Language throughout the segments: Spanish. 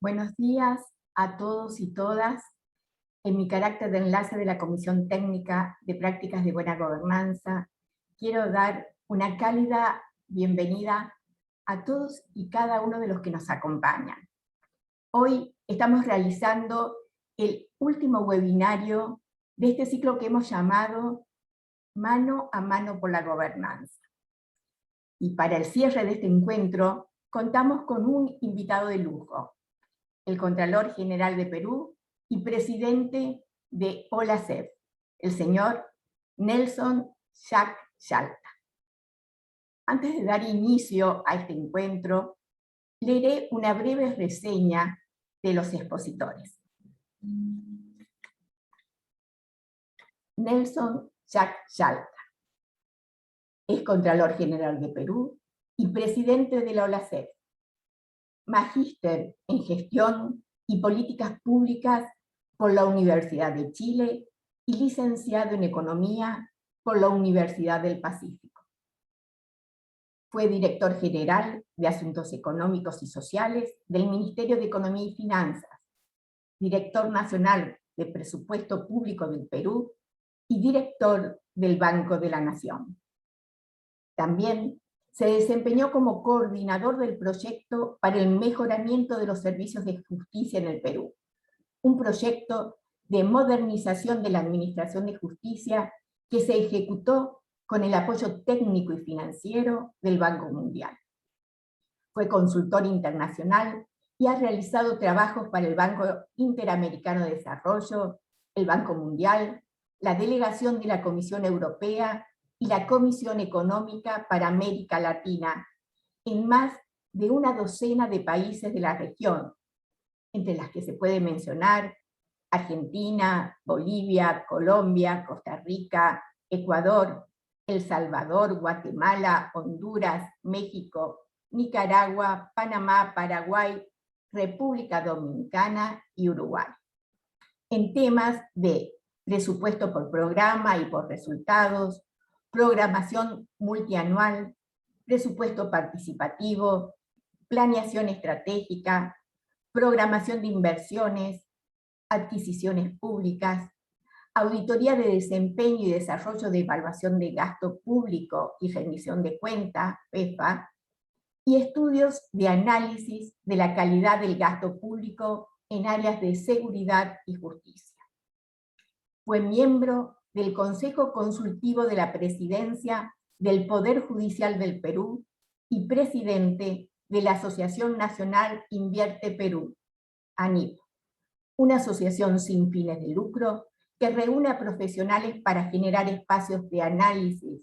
Buenos días a todos y todas. En mi carácter de enlace de la Comisión Técnica de Prácticas de Buena Gobernanza, quiero dar una cálida bienvenida a todos y cada uno de los que nos acompañan. Hoy estamos realizando el último webinario de este ciclo que hemos llamado Mano a Mano por la Gobernanza. Y para el cierre de este encuentro, contamos con un invitado de lujo, el Contralor General de Perú y presidente de OLACEF, el señor Nelson Jack Yalta. Antes de dar inicio a este encuentro, leeré una breve reseña de los expositores. Nelson Jack Yalta es Contralor General de Perú y presidente de la OLACEF, magíster en Gestión y Políticas Públicas por la Universidad de Chile y licenciado en Economía por la Universidad del Pacífico. Fue director general de Asuntos Económicos y Sociales del Ministerio de Economía y Finanzas, director nacional de Presupuesto Público del Perú y director del Banco de la Nación. También se desempeñó como coordinador del proyecto para el mejoramiento de los servicios de justicia en el Perú, un proyecto de modernización de la administración de justicia que se ejecutó con el apoyo técnico y financiero del Banco Mundial. Fue consultor internacional y ha realizado trabajos para el Banco Interamericano de Desarrollo, el Banco Mundial, la Delegación de la Comisión Europea y la Comisión Económica para América Latina, en más de una docena de países de la región, entre las que se puede mencionar Argentina, Bolivia, Colombia, Costa Rica, Ecuador, El Salvador, Guatemala, Honduras, México, Nicaragua, Panamá, Paraguay, República Dominicana y Uruguay. En temas de presupuesto por programa y por resultados, programación multianual, presupuesto participativo, planeación estratégica, programación de inversiones, adquisiciones públicas, auditoría de desempeño y desarrollo de evaluación de gasto público y rendición de cuenta, PEFA, y estudios de análisis de la calidad del gasto público en áreas de seguridad y justicia. Fue miembro del Consejo Consultivo de la Presidencia del Poder Judicial del Perú y presidente de la Asociación Nacional Invierte Perú, ANIP, una asociación sin fines de lucro que reúne a profesionales para generar espacios de análisis,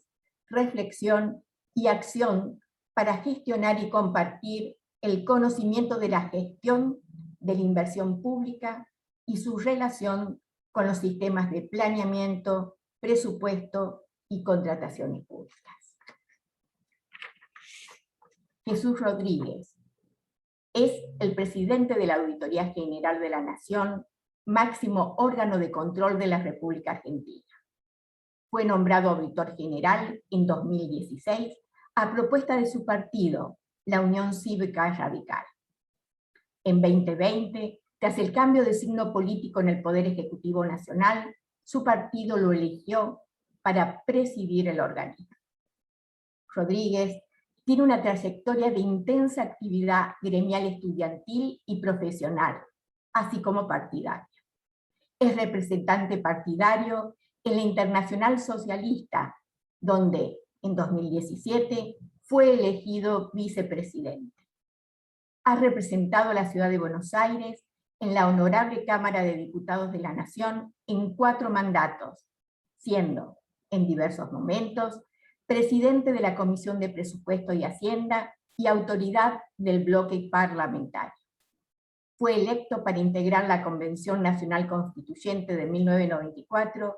reflexión y acción para gestionar y compartir el conocimiento de la gestión de la inversión pública y su relación con los sistemas de planeamiento, presupuesto y contrataciones públicas. Jesús Rodríguez es el presidente de la Auditoría General de la Nación, máximo órgano de control de la República Argentina. Fue nombrado auditor general en 2016 a propuesta de su partido, la Unión Cívica Radical. En 2020, tras el cambio de signo político en el Poder Ejecutivo Nacional, su partido lo eligió para presidir el organismo. Rodríguez tiene una trayectoria de intensa actividad gremial estudiantil y profesional, así como partidaria. Es representante partidario en la Internacional Socialista, donde en 2017 fue elegido vicepresidente. Ha representado a la ciudad de Buenos Aires en la Honorable Cámara de Diputados de la Nación en 4 mandatos, siendo, en diversos momentos, presidente de la Comisión de Presupuesto y Hacienda y autoridad del bloque parlamentario. Fue electo para integrar la Convención Nacional Constituyente de 1994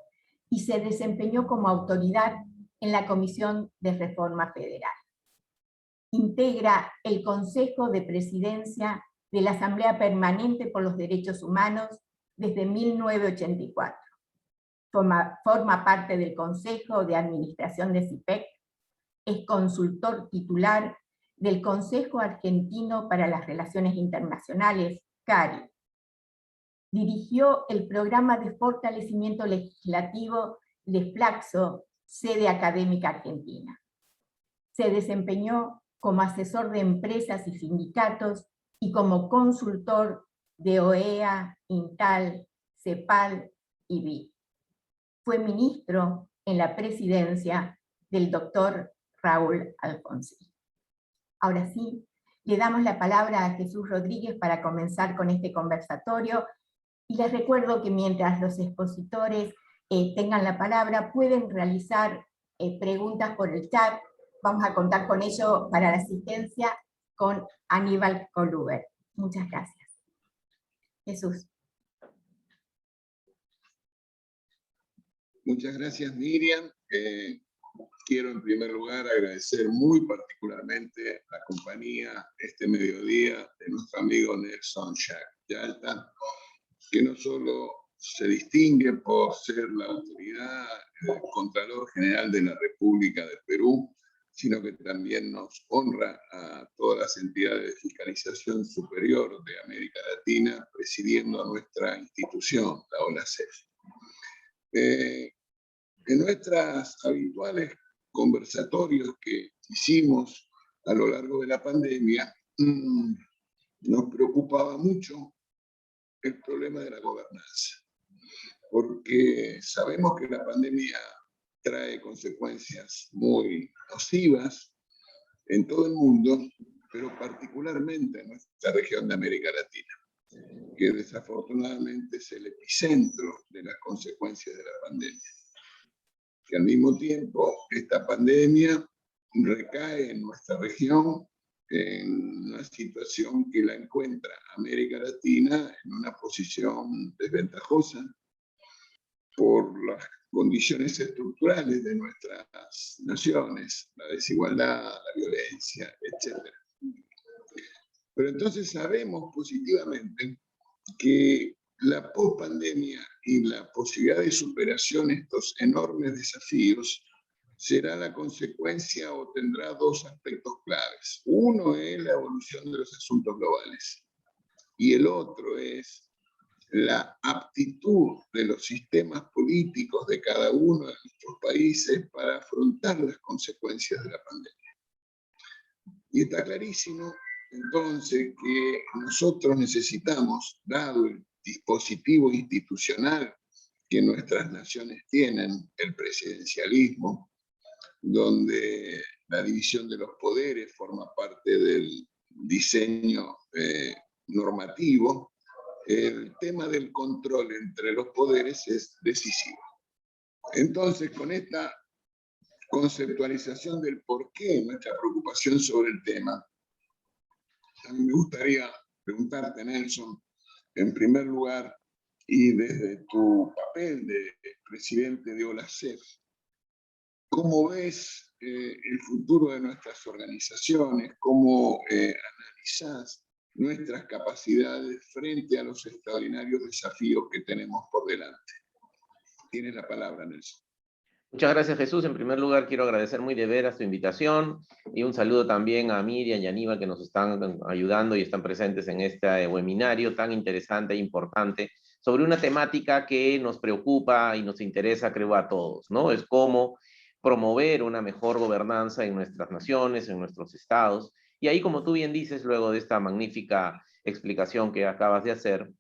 y se desempeñó como autoridad en la Comisión de Reforma Federal. Integra el Consejo de Presidencia de la Asamblea Permanente por los Derechos Humanos desde 1984. Forma parte del Consejo de Administración de CIPEC, es consultor titular del Consejo Argentino para las Relaciones Internacionales Cari. Dirigió el programa de fortalecimiento legislativo de Flaxo, sede académica argentina. Se desempeñó como asesor de empresas y sindicatos y como consultor de OEA, INTAL, CEPAL y BI. Fue ministro en la presidencia del doctor Raúl Alfonsín. Ahora sí, le damos la palabra a Jesús Rodríguez para comenzar con este conversatorio. Y les recuerdo que mientras los expositores tengan la palabra, pueden realizar preguntas por el chat. Vamos a contar con ello para la asistencia con Aníbal Coluber. Muchas gracias. Jesús. Muchas gracias, Miriam. Quiero en primer lugar agradecer muy particularmente la compañía este mediodía de nuestro amigo Nelson Yalta, que no solo se distingue por ser la autoridad Contralor General de la República del Perú, sino que también nos honra a todas las entidades de fiscalización superior de América Latina, presidiendo a nuestra institución, la OLACEF. En nuestras habituales conversatorios que hicimos a lo largo de la pandemia, nos preocupaba mucho el problema de la gobernanza, porque sabemos que la pandemia trae consecuencias muy nocivas en todo el mundo, pero particularmente en nuestra región de América Latina, que desafortunadamente es el epicentro de las consecuencias de la pandemia. Que al mismo tiempo esta pandemia recae en nuestra región en una situación que la encuentra América Latina en una posición desventajosa por las condiciones estructurales de nuestras naciones, la desigualdad, la violencia, etc. Pero entonces sabemos positivamente que la pospandemia y la posibilidad de superación de estos enormes desafíos será la consecuencia o tendrá dos aspectos claves. Uno es la evolución de los asuntos globales y el otro es la aptitud de los sistemas políticos de cada uno de nuestros países para afrontar las consecuencias de la pandemia. Y está clarísimo entonces que nosotros necesitamos, dado el dispositivo institucional que nuestras naciones tienen, el presidencialismo, donde la división de los poderes forma parte del diseño normativo, el tema del control entre los poderes es decisivo. Entonces, con esta conceptualización del porqué nuestra preocupación sobre el tema, a mí me gustaría preguntarte, Nelson, en primer lugar, y desde tu papel de presidente de OLACEF, ¿cómo ves el futuro de nuestras organizaciones? ¿Cómo analizás nuestras capacidades frente a los extraordinarios desafíos que tenemos por delante? Tienes la palabra, Nelson. Muchas gracias, Jesús. En primer lugar, quiero agradecer muy de veras tu invitación y un saludo también a Miriam y a Aníbal, que nos están ayudando y están presentes en este webinario tan interesante e importante sobre una temática que nos preocupa y nos interesa, creo, a todos, ¿no? Es cómo promover una mejor gobernanza en nuestras naciones, en nuestros estados. Y ahí, como tú bien dices, luego de esta magnífica explicación que acabas de hacer,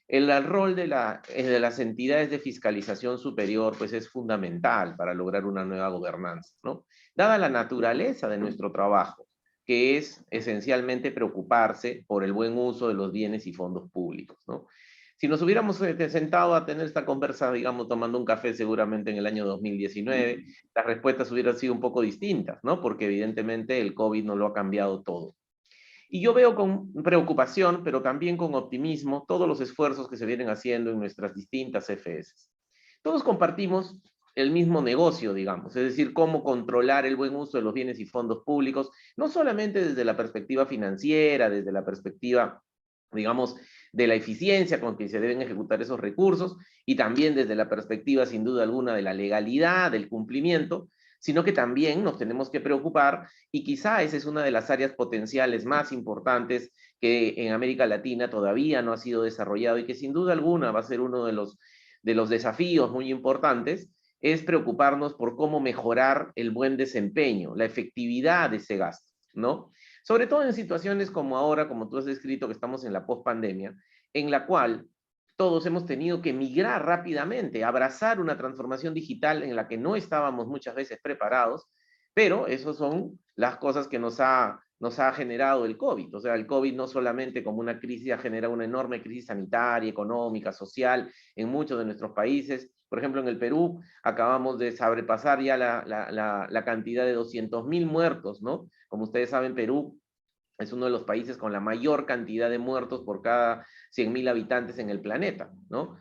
el rol de las entidades de fiscalización superior pues es fundamental para lograr una nueva gobernanza, ¿no? Dada la naturaleza de nuestro trabajo, que es esencialmente preocuparse por el buen uso de los bienes y fondos públicos, ¿no? Si nos hubiéramos sentado a tener esta conversa, digamos, tomando un café seguramente en el año 2019, las respuestas hubieran sido un poco distintas, ¿no? Porque evidentemente el COVID no lo ha cambiado todo. Y yo veo con preocupación, pero también con optimismo, todos los esfuerzos que se vienen haciendo en nuestras distintas EFS. Todos compartimos el mismo negocio, digamos, es decir, cómo controlar el buen uso de los bienes y fondos públicos, no solamente desde la perspectiva financiera, desde la perspectiva, digamos, de la eficiencia con que se deben ejecutar esos recursos, y también desde la perspectiva, sin duda alguna, de la legalidad, del cumplimiento, sino que también nos tenemos que preocupar, y quizá esa es una de las áreas potenciales más importantes que en América Latina todavía no ha sido desarrollado y que sin duda alguna va a ser uno de los desafíos muy importantes, es preocuparnos por cómo mejorar el buen desempeño, la efectividad de ese gasto, ¿no? Sobre todo en situaciones como ahora, como tú has descrito, que estamos en la pospandemia, en la cual todos hemos tenido que migrar rápidamente, abrazar una transformación digital en la que no estábamos muchas veces preparados, pero esas son las cosas que nos ha generado el COVID. O sea, el COVID no solamente como una crisis ha generado una enorme crisis sanitaria, económica, social en muchos de nuestros países. Por ejemplo, en el Perú acabamos de sobrepasar ya la cantidad de 200.000 muertos, ¿no? Como ustedes saben, Perú es uno de los países con la mayor cantidad de muertos por cada 100.000 habitantes en el planeta, ¿no?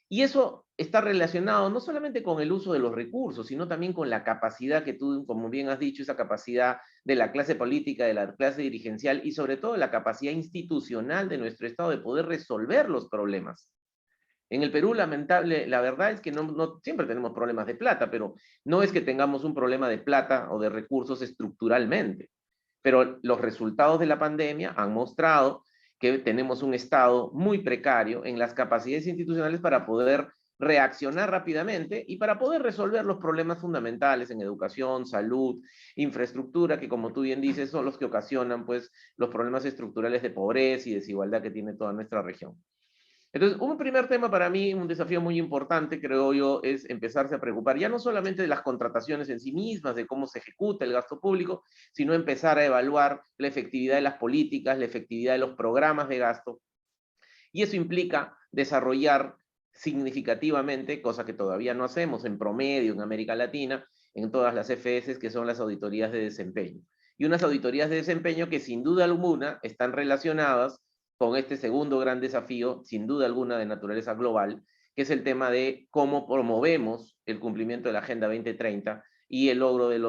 Y eso está relacionado no solamente con el uso de los recursos, sino también con la capacidad que tú, como bien has dicho, esa capacidad de la clase política, de la clase dirigencial y sobre todo la capacidad institucional de nuestro Estado de poder resolver los problemas. En el Perú, lamentable, la verdad es que no siempre tenemos problemas de plata, pero no es que tengamos un problema de plata o de recursos estructuralmente. Pero los resultados de la pandemia han mostrado que tenemos un Estado muy precario en las capacidades institucionales para poder reaccionar rápidamente y para poder resolver los problemas fundamentales en educación, salud, infraestructura, que como tú bien dices, son los que ocasionan pues, los problemas estructurales de pobreza y desigualdad que tiene toda nuestra región. Entonces, un primer tema para mí, un desafío muy importante, creo yo, es empezarse a preocupar ya no solamente de las contrataciones en sí mismas, de cómo se ejecuta el gasto público, sino empezar a evaluar la efectividad de las políticas, la efectividad de los programas de gasto. Y eso implica desarrollar significativamente, cosa que todavía no hacemos en promedio en América Latina, en todas las FS, que son las auditorías de desempeño. Y unas auditorías de desempeño que sin duda alguna están relacionadas con este segundo gran desafío, sin duda alguna de naturaleza global, que es el tema de cómo promovemos el cumplimiento de la Agenda 2030 y el logro de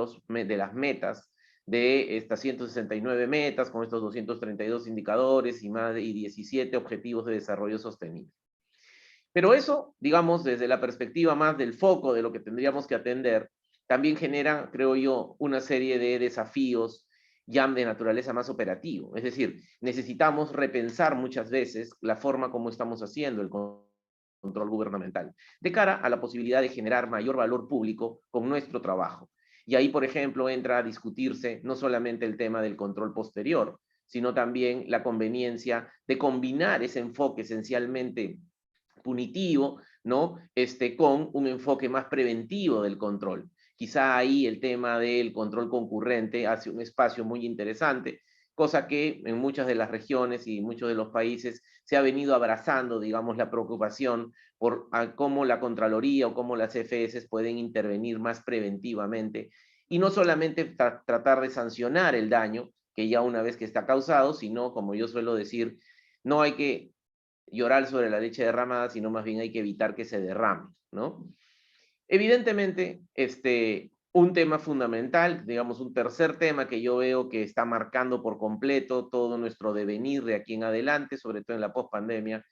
las metas de estas 169 metas, con estos 232 indicadores y más de 17 objetivos de desarrollo sostenible. Pero eso, digamos, desde la perspectiva más del foco de lo que tendríamos que atender, también genera, creo yo, una serie de desafíos ya de naturaleza más operativo. Es decir, necesitamos repensar muchas veces la forma como estamos haciendo el control gubernamental, de cara a la posibilidad de generar mayor valor público con nuestro trabajo. Y ahí, por ejemplo, entra a discutirse no solamente el tema del control posterior, sino también la conveniencia de combinar ese enfoque esencialmente punitivo, ¿no? Con un enfoque más preventivo del control. Quizá ahí el tema del control concurrente hace un espacio muy interesante, cosa que en muchas de las regiones y muchos de los países se ha venido abrazando, digamos, la preocupación por cómo la Contraloría o cómo las EFS pueden intervenir más preventivamente y no solamente tratar de sancionar el daño que ya una vez que está causado, sino, como yo suelo decir, no hay que llorar sobre la leche derramada, sino más bien hay que evitar que se derrame, ¿no? Evidentemente, un tema fundamental, digamos, un tercer tema que yo veo que está marcando por completo todo nuestro devenir de aquí en adelante, sobre todo en la pospandemia,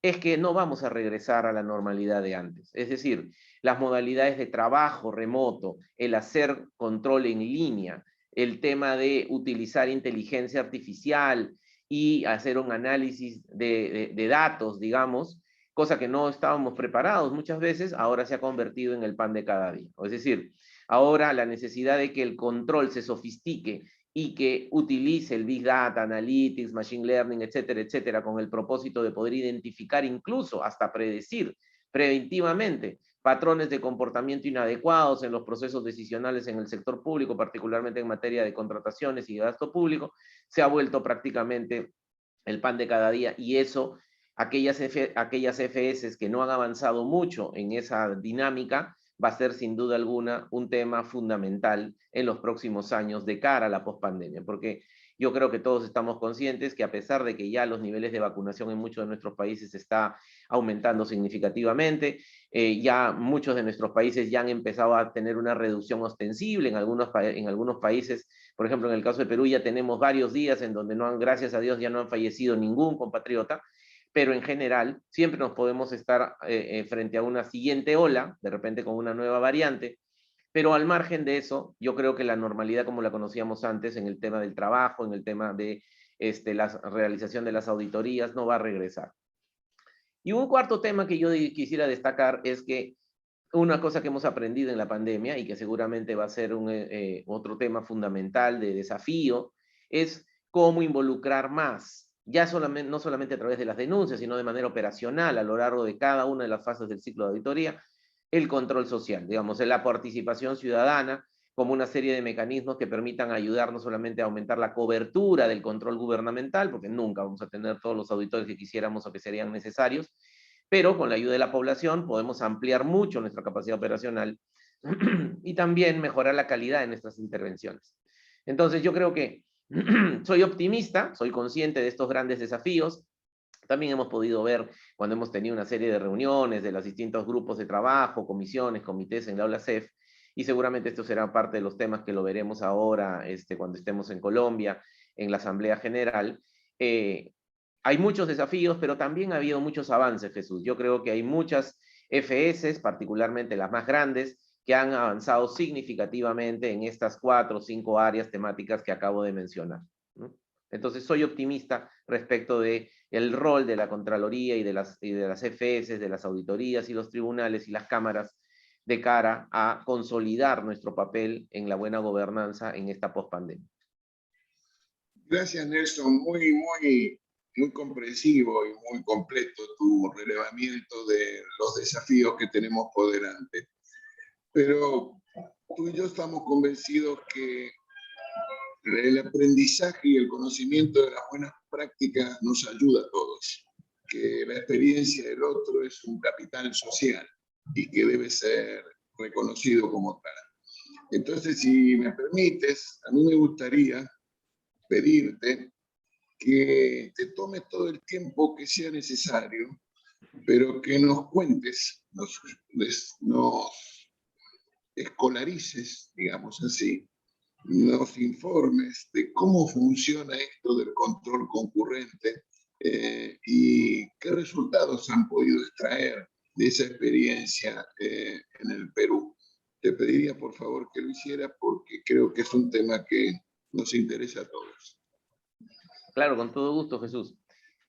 es que no vamos a regresar a la normalidad de antes. Es decir, las modalidades de trabajo remoto, el hacer control en línea, el tema de utilizar inteligencia artificial y hacer un análisis de datos, digamos, cosa que no estábamos preparados muchas veces, ahora se ha convertido en el pan de cada día. Es decir, ahora la necesidad de que el control se sofistique y que utilice el Big Data, Analytics, Machine Learning, etcétera, etcétera, con el propósito de poder identificar incluso hasta predecir preventivamente patrones de comportamiento inadecuados en los procesos decisionales en el sector público, particularmente en materia de contrataciones y de gasto público, se ha vuelto prácticamente el pan de cada día y eso, aquellas FS que no han avanzado mucho en esa dinámica, va a ser sin duda alguna un tema fundamental en los próximos años de cara a la pospandemia, porque yo creo que todos estamos conscientes que a pesar de que ya los niveles de vacunación en muchos de nuestros países está aumentando significativamente, ya muchos de nuestros países ya han empezado a tener una reducción ostensible, en algunos países, por ejemplo en el caso de Perú ya tenemos varios días en donde no han, gracias a Dios ya no han fallecido ningún compatriota, pero en general siempre nos podemos estar frente a una siguiente ola, de repente con una nueva variante, Pero al margen de eso, yo creo que la normalidad como la conocíamos antes en el tema del trabajo, en el tema de la realización de las auditorías, no va a regresar. Y un cuarto tema que yo quisiera destacar es que una cosa que hemos aprendido en la pandemia y que seguramente va a ser otro tema fundamental de desafío es cómo involucrar más, ya no solamente a través de las denuncias, sino de manera operacional a lo largo de cada una de las fases del ciclo de auditoría, el control social, digamos, la participación ciudadana como una serie de mecanismos que permitan ayudar no solamente a aumentar la cobertura del control gubernamental, porque nunca vamos a tener todos los auditores que quisiéramos o que serían necesarios, pero con la ayuda de la población podemos ampliar mucho nuestra capacidad operacional y también mejorar la calidad de nuestras intervenciones. Entonces yo creo que soy optimista, soy consciente de estos grandes desafíos. También hemos podido ver cuando hemos tenido una serie de reuniones de los distintos grupos de trabajo, comisiones, comités en la aula CEF, y seguramente esto será parte de los temas que lo veremos ahora cuando estemos en Colombia, en la Asamblea General. Hay muchos desafíos, pero también ha habido muchos avances, Jesús. Yo creo que hay muchas FS, particularmente las más grandes, que han avanzado significativamente en estas 4 o 5 áreas temáticas que acabo de mencionar, ¿no? Entonces soy optimista respecto de el rol de la Contraloría y de las FS, de las auditorías y los tribunales y las cámaras de cara a consolidar nuestro papel en la buena gobernanza en esta pospandemia. Gracias, Nelson. Muy comprensivo y muy completo tu relevamiento de los desafíos que tenemos por delante. Pero tú y yo estamos convencidos que el aprendizaje y el conocimiento de las buenas prácticas nos ayuda a todos, que la experiencia del otro es un capital social y que debe ser reconocido como tal. Entonces, si me permites, a mí me gustaría pedirte que te tomes todo el tiempo que sea necesario, pero que nos cuentes, nos escolarices, digamos así, nos informes de cómo funciona esto del control concurrente y qué resultados han podido extraer de esa experiencia en el Perú. Te pediría por favor que lo hiciera porque creo que es un tema que nos interesa a todos. Claro, con todo gusto, Jesús.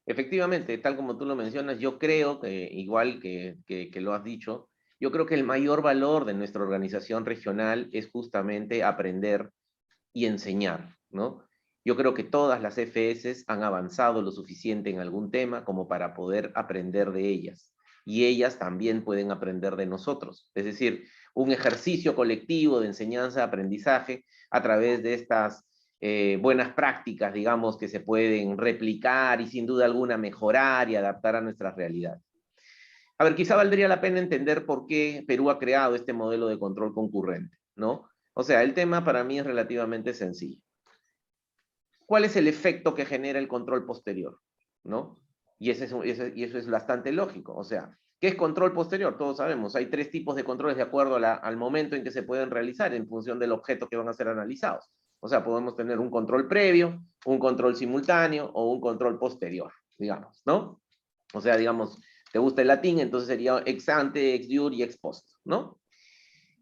Efectivamente, tal como tú lo mencionas, yo creo que, igual que lo has dicho, yo creo que el mayor valor de nuestra organización regional es justamente aprender y enseñar, ¿no? Yo creo que todas las FS han avanzado lo suficiente en algún tema como para poder aprender de ellas. Y ellas también pueden aprender de nosotros. Es decir, un ejercicio colectivo de enseñanza-aprendizaje a través de estas buenas prácticas, digamos, que se pueden replicar y sin duda alguna mejorar y adaptar a nuestras realidades. A ver, quizá valdría la pena entender por qué Perú ha creado este modelo de control concurrente, ¿no? O sea, el tema para mí es relativamente sencillo. ¿Cuál es el efecto que genera el control posterior? ¿No? Y eso es bastante lógico. O sea, ¿qué es control posterior? Todos sabemos, hay 3 tipos de controles de acuerdo al momento en que se pueden realizar en función del objeto que van a ser analizados. O sea, podemos tener un control previo, un control simultáneo o un control posterior, digamos, ¿no? O sea, digamos, te gusta el latín, entonces sería ex ante, ex iure y ex post, ¿no?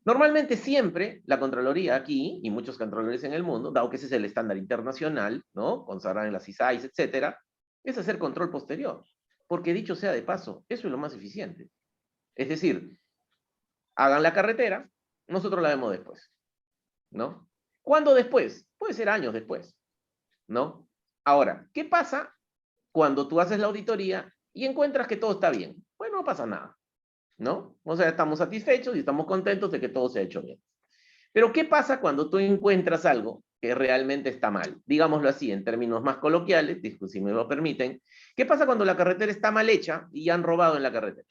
Normalmente siempre la Contraloría aquí, y muchos controladores en el mundo, dado que ese es el estándar internacional, ¿no? Consagrado en las ISAIs, etcétera, es hacer control posterior. Porque dicho sea de paso, eso es lo más eficiente. Es decir, hagan la carretera, nosotros la vemos después, ¿no? ¿Cuándo después? Puede ser años después, ¿no? Ahora, ¿qué pasa cuando tú haces la auditoría y encuentras que todo está bien? Pues no pasa nada, ¿no? O sea, estamos satisfechos y estamos contentos de que todo se ha hecho bien. Pero ¿qué pasa cuando tú encuentras algo que realmente está mal? Digámoslo así, en términos más coloquiales, si me lo permiten. ¿Qué pasa cuando la carretera está mal hecha y han robado en la carretera?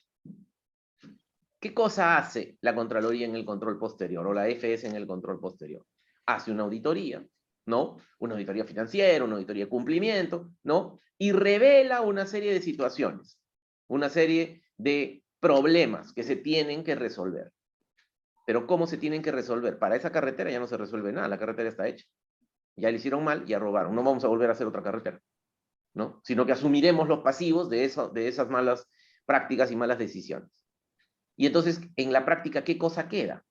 ¿Qué cosa hace la Contraloría en el control posterior o la FS en el control posterior? Hace una auditoría, ¿no? Una auditoría financiera, una auditoría de cumplimiento, ¿no? Y revela una serie de situaciones, una serie de problemas que se tienen que resolver. Pero ¿cómo se tienen que resolver? Para esa carretera ya no se resuelve nada, la carretera está hecha. Ya le hicieron mal, ya robaron. No vamos a volver a hacer otra carretera, ¿no? Sino que asumiremos los pasivos de esas malas prácticas y malas decisiones. Y entonces, en la práctica, ¿qué cosa queda?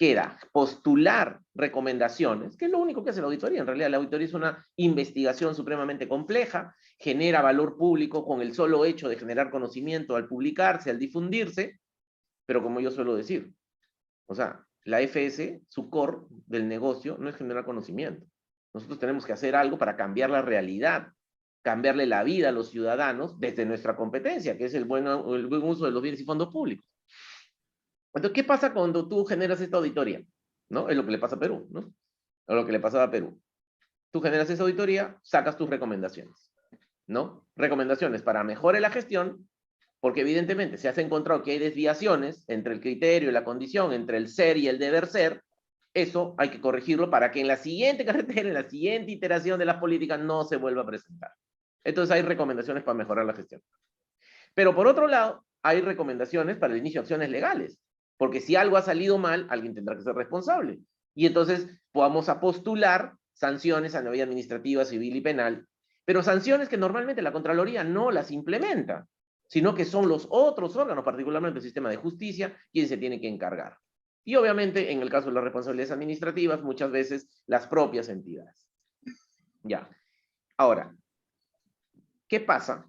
queda postular recomendaciones, que es lo único que hace la auditoría. En realidad la auditoría es una investigación supremamente compleja, genera valor público con el solo hecho de generar conocimiento al publicarse, al difundirse, pero como yo suelo decir, o sea, la FS, su core del negocio no es generar conocimiento. Nosotros tenemos que hacer algo para cambiar la realidad, cambiarle la vida a los ciudadanos desde nuestra competencia, que es el buen uso de los bienes y fondos públicos. Entonces, ¿qué pasa cuando tú generas esta auditoría? ¿No? Es lo que le pasa a Perú, ¿no? O lo que le pasaba a Perú. Tú generas esa auditoría, sacas tus recomendaciones, ¿no? Recomendaciones para mejorar la gestión, porque evidentemente se ha encontrado que hay desviaciones entre el criterio y la condición, entre el ser y el deber ser. Eso hay que corregirlo para que en la siguiente carretera, en la siguiente iteración de las políticas no se vuelva a presentar. Entonces hay recomendaciones para mejorar la gestión. Pero por otro lado, hay recomendaciones para el inicio de acciones legales, porque si algo ha salido mal, alguien tendrá que ser responsable. Y entonces vamos a postular sanciones a nivel administrativa, civil y penal, pero sanciones que normalmente la Contraloría no las implementa, sino que son los otros órganos, particularmente el sistema de justicia, quien se tiene que encargar. Y obviamente, en el caso de las responsabilidades administrativas, muchas veces las propias entidades. Ya. Ahora, ¿qué pasa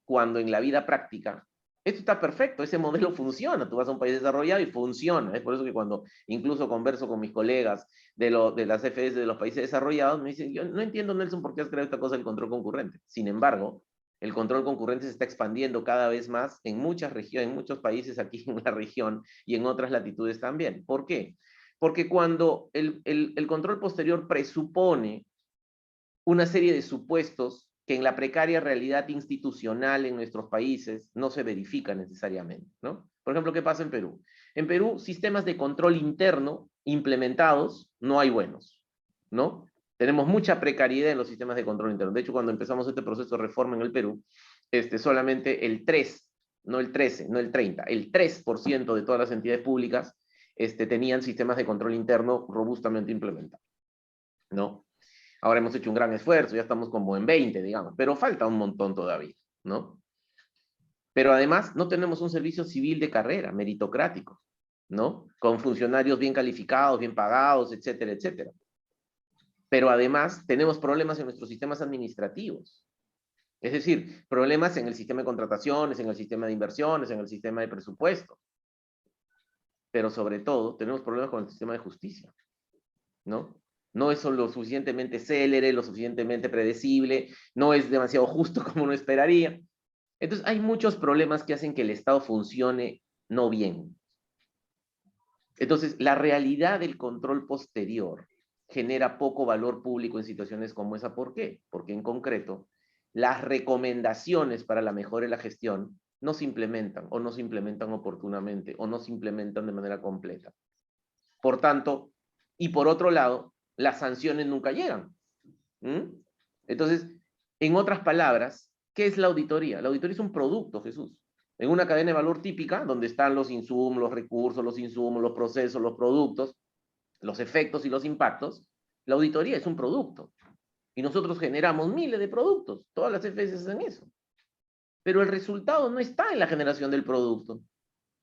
cuando en la vida práctica esto está perfecto, ese modelo funciona? Tú vas a un país desarrollado y funciona. Es por eso que cuando incluso converso con mis colegas de las FS de los países desarrollados, me dicen, yo no entiendo, Nelson, por qué has creado esta cosa del control concurrente. Sin embargo, el control concurrente se está expandiendo cada vez más en muchas regiones, en muchos países aquí en la región y en otras latitudes también. ¿Por qué? Porque cuando el control posterior presupone una serie de supuestos que en la precaria realidad institucional en nuestros países no se verifica necesariamente, ¿no? Por ejemplo, ¿qué pasa en Perú? En Perú, sistemas de control interno implementados no hay buenos, ¿no? Tenemos mucha precariedad en los sistemas de control interno. De hecho, cuando empezamos este proceso de reforma en el Perú, solamente el 3, no el 13, no el 30, el 3% de todas las entidades públicas tenían sistemas de control interno robustamente implementados, ¿no? Ahora hemos hecho un gran esfuerzo, ya estamos como en 20, digamos, pero falta un montón todavía, ¿no? Pero además no tenemos un servicio civil de carrera, meritocrático, ¿no? Con funcionarios bien calificados, bien pagados, etcétera, etcétera. Pero además tenemos problemas en nuestros sistemas administrativos. Es decir, problemas en el sistema de contrataciones, en el sistema de inversiones, en el sistema de presupuesto. Pero sobre todo, tenemos problemas con el sistema de justicia, ¿no? No es lo suficientemente célere, lo suficientemente predecible, no es demasiado justo como uno esperaría. Entonces, hay muchos problemas que hacen que el Estado funcione no bien. Entonces, la realidad del control posterior genera poco valor público en situaciones como esa. ¿Por qué? Porque en concreto, las recomendaciones para la mejora de la gestión no se implementan, o no se implementan oportunamente, o no se implementan de manera completa. Por tanto, y por otro lado, las sanciones nunca llegan. Entonces, en otras palabras, ¿qué es la auditoría? La auditoría es un producto, Jesús. En una cadena de valor típica, donde están los insumos, los recursos, los insumos, los procesos, los productos, los efectos y los impactos, la auditoría es un producto. Y nosotros generamos miles de productos. Todas las FS hacen eso. Pero el resultado no está en la generación del producto.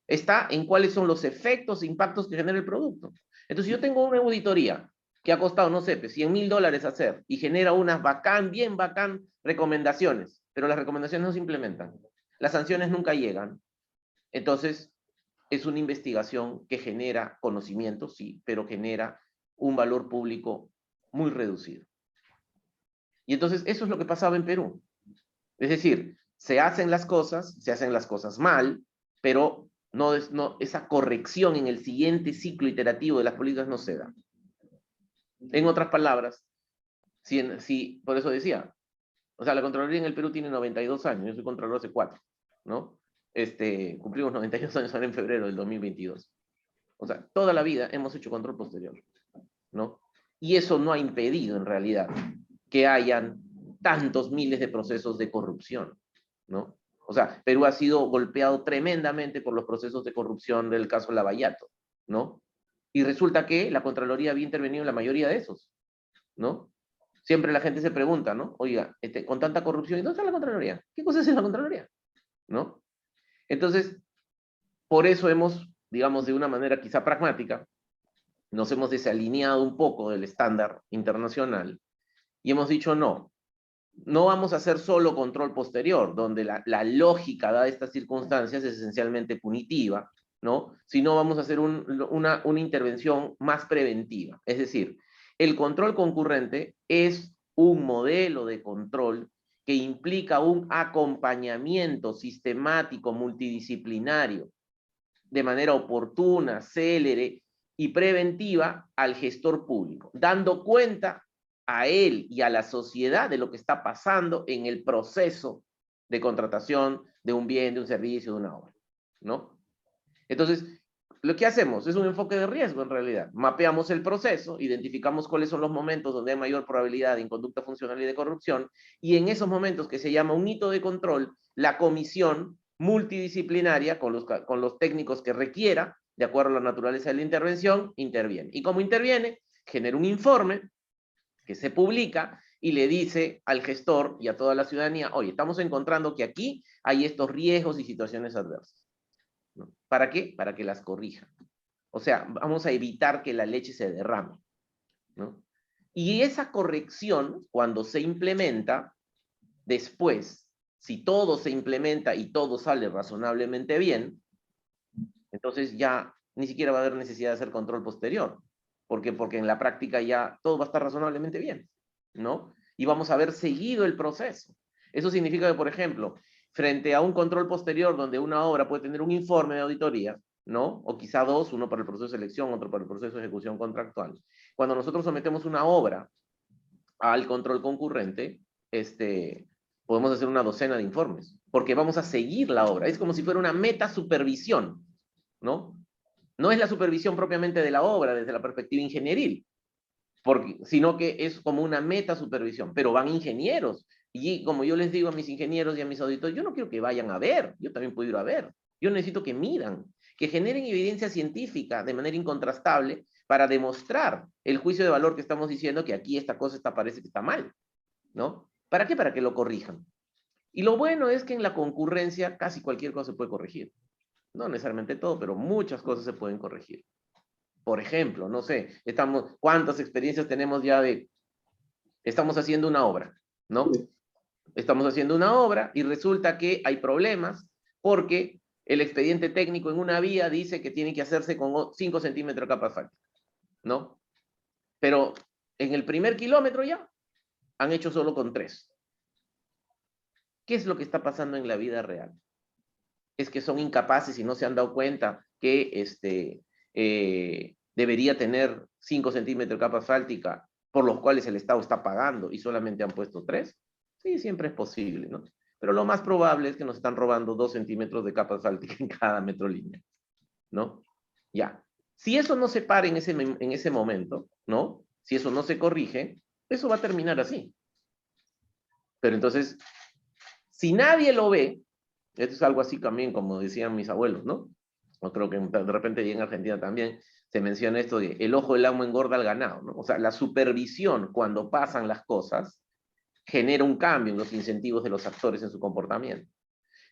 Está en cuáles son los efectos e impactos que genera el producto. Entonces, si yo tengo una auditoría que ha costado, no sé, $100,000 hacer y genera unas bien bacán recomendaciones, pero las recomendaciones no se implementan, las sanciones nunca llegan, entonces es una investigación que genera conocimiento, sí, pero genera un valor público muy reducido. Y entonces eso es lo que pasaba en Perú. Es decir, se hacen las cosas mal, pero esa corrección en el siguiente ciclo iterativo de las políticas no se da. En otras palabras, por eso decía, o sea, la Contraloría en el Perú tiene 92 años, yo soy Contralor hace 4, ¿no? Cumplimos 92 años ahora en febrero del 2022. O sea, toda la vida hemos hecho control posterior, ¿no? Y eso no ha impedido, en realidad, que hayan tantos miles de procesos de corrupción, ¿no? O sea, Perú ha sido golpeado tremendamente por los procesos de corrupción del caso Lavallato, ¿no? Y resulta que la Contraloría había intervenido en la mayoría de esos, ¿no? Siempre la gente se pregunta, ¿no? Oiga, con tanta corrupción, ¿y dónde está la Contraloría? ¿Qué cosa es la Contraloría? ¿No? Entonces, por eso hemos, digamos, de una manera quizá pragmática, nos hemos desalineado un poco del estándar internacional y hemos dicho no vamos a hacer solo control posterior, donde la lógica de estas circunstancias es esencialmente punitiva, ¿no? Sino vamos a hacer una intervención más preventiva. Es decir, el control concurrente es un modelo de control que implica un acompañamiento sistemático, multidisciplinario, de manera oportuna, célere y preventiva al gestor público, dando cuenta a él y a la sociedad de lo que está pasando en el proceso de contratación de un bien, de un servicio, de una obra, ¿no? Entonces, lo que hacemos es un enfoque de riesgo en realidad. Mapeamos el proceso, identificamos cuáles son los momentos donde hay mayor probabilidad de inconducta funcional y de corrupción, y en esos momentos que se llama un hito de control, la comisión multidisciplinaria, con los técnicos que requiera, de acuerdo a la naturaleza de la intervención, interviene. Y como interviene, genera un informe que se publica y le dice al gestor y a toda la ciudadanía, oye, estamos encontrando que aquí hay estos riesgos y situaciones adversas, ¿no? ¿Para qué? Para que las corrijan. O sea, vamos a evitar que la leche se derrame, ¿no? Y esa corrección, cuando se implementa, después, si todo se implementa y todo sale razonablemente bien, entonces ya ni siquiera va a haber necesidad de hacer control posterior. ¿Por qué? Porque en la práctica ya todo va a estar razonablemente bien, ¿no? Y vamos a haber seguido el proceso. Eso significa que, por ejemplo, frente a un control posterior donde una obra puede tener un informe de auditoría, ¿no? O quizá dos, uno para el proceso de selección, otro para el proceso de ejecución contractual. Cuando nosotros sometemos una obra al control concurrente, podemos hacer una docena de informes, porque vamos a seguir la obra. Es como si fuera una meta supervisión, ¿no? No es la supervisión propiamente de la obra desde la perspectiva ingenieril, sino que es como una meta supervisión, pero van ingenieros. Y como yo les digo a mis ingenieros y a mis auditores, yo no quiero que vayan a ver, yo también puedo ir a ver. Yo necesito que midan, que generen evidencia científica de manera incontrastable para demostrar el juicio de valor que estamos diciendo que aquí esta cosa parece que está mal, ¿no? ¿Para qué? Para que lo corrijan. Y lo bueno es que en la concurrencia casi cualquier cosa se puede corregir. No necesariamente todo, pero muchas cosas se pueden corregir. Por ejemplo, no sé, ¿cuántas experiencias tenemos ya estamos haciendo una obra, ¿no? Estamos haciendo una obra y resulta que hay problemas porque el expediente técnico en una vía dice que tiene que hacerse con 5 centímetros de capa asfáltica, ¿no? Pero en el primer kilómetro ya han hecho solo con 3. ¿Qué es lo que está pasando en la vida real? Es que son incapaces y no se han dado cuenta que debería tener 5 centímetros de capa asfáltica, por los cuales el Estado está pagando y solamente han puesto 3. Sí, siempre es posible, ¿no? Pero lo más probable es que nos están robando 2 centímetros de capa asfáltica en cada metro lineal, ¿no? Ya. Si eso no se para en ese momento, ¿no? Si eso no se corrige, eso va a terminar así. Pero entonces, si nadie lo ve, esto es algo así también, como decían mis abuelos, ¿no? O creo que de repente en Argentina también se menciona esto de el ojo del amo engorda al ganado, ¿no? O sea, la supervisión cuando pasan las cosas genera un cambio en los incentivos de los actores en su comportamiento.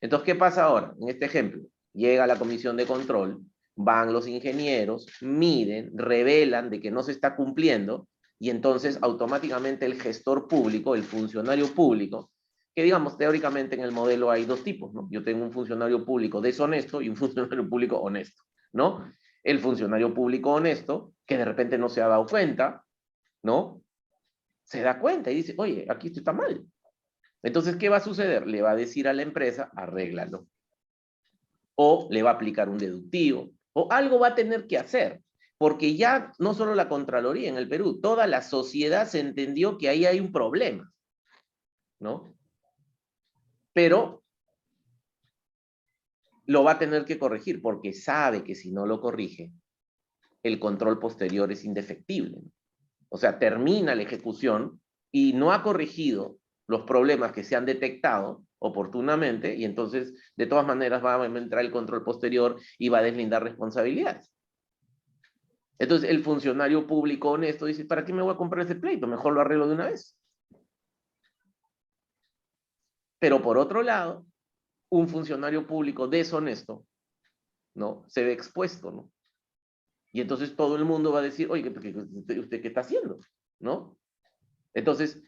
Entonces, ¿qué pasa ahora? En este ejemplo, llega la comisión de control, van los ingenieros, miden, revelan de que no se está cumpliendo y entonces automáticamente el gestor público, el funcionario público, que digamos teóricamente en el modelo hay 2 tipos, ¿no? Yo tengo un funcionario público deshonesto y un funcionario público honesto, ¿no? El funcionario público honesto, que de repente no se ha dado cuenta, ¿no? Se da cuenta y dice, oye, aquí esto está mal. Entonces, ¿qué va a suceder? Le va a decir a la empresa, arréglalo. O le va a aplicar un deductivo, o algo va a tener que hacer. Porque ya no solo la Contraloría en el Perú, toda la sociedad se entendió que ahí hay un problema, ¿no? Pero lo va a tener que corregir porque sabe que si no lo corrige, el control posterior es indefectible, ¿no? O sea, termina la ejecución y no ha corregido los problemas que se han detectado oportunamente y entonces de todas maneras va a entrar el control posterior y va a deslindar responsabilidades. Entonces el funcionario público honesto dice, ¿para qué me voy a comprar ese pleito? Mejor lo arreglo de una vez. Pero por otro lado, un funcionario público deshonesto, ¿no? Se ve expuesto, ¿no? Y entonces todo el mundo va a decir, oye, ¿usted qué está haciendo? ¿No? Entonces,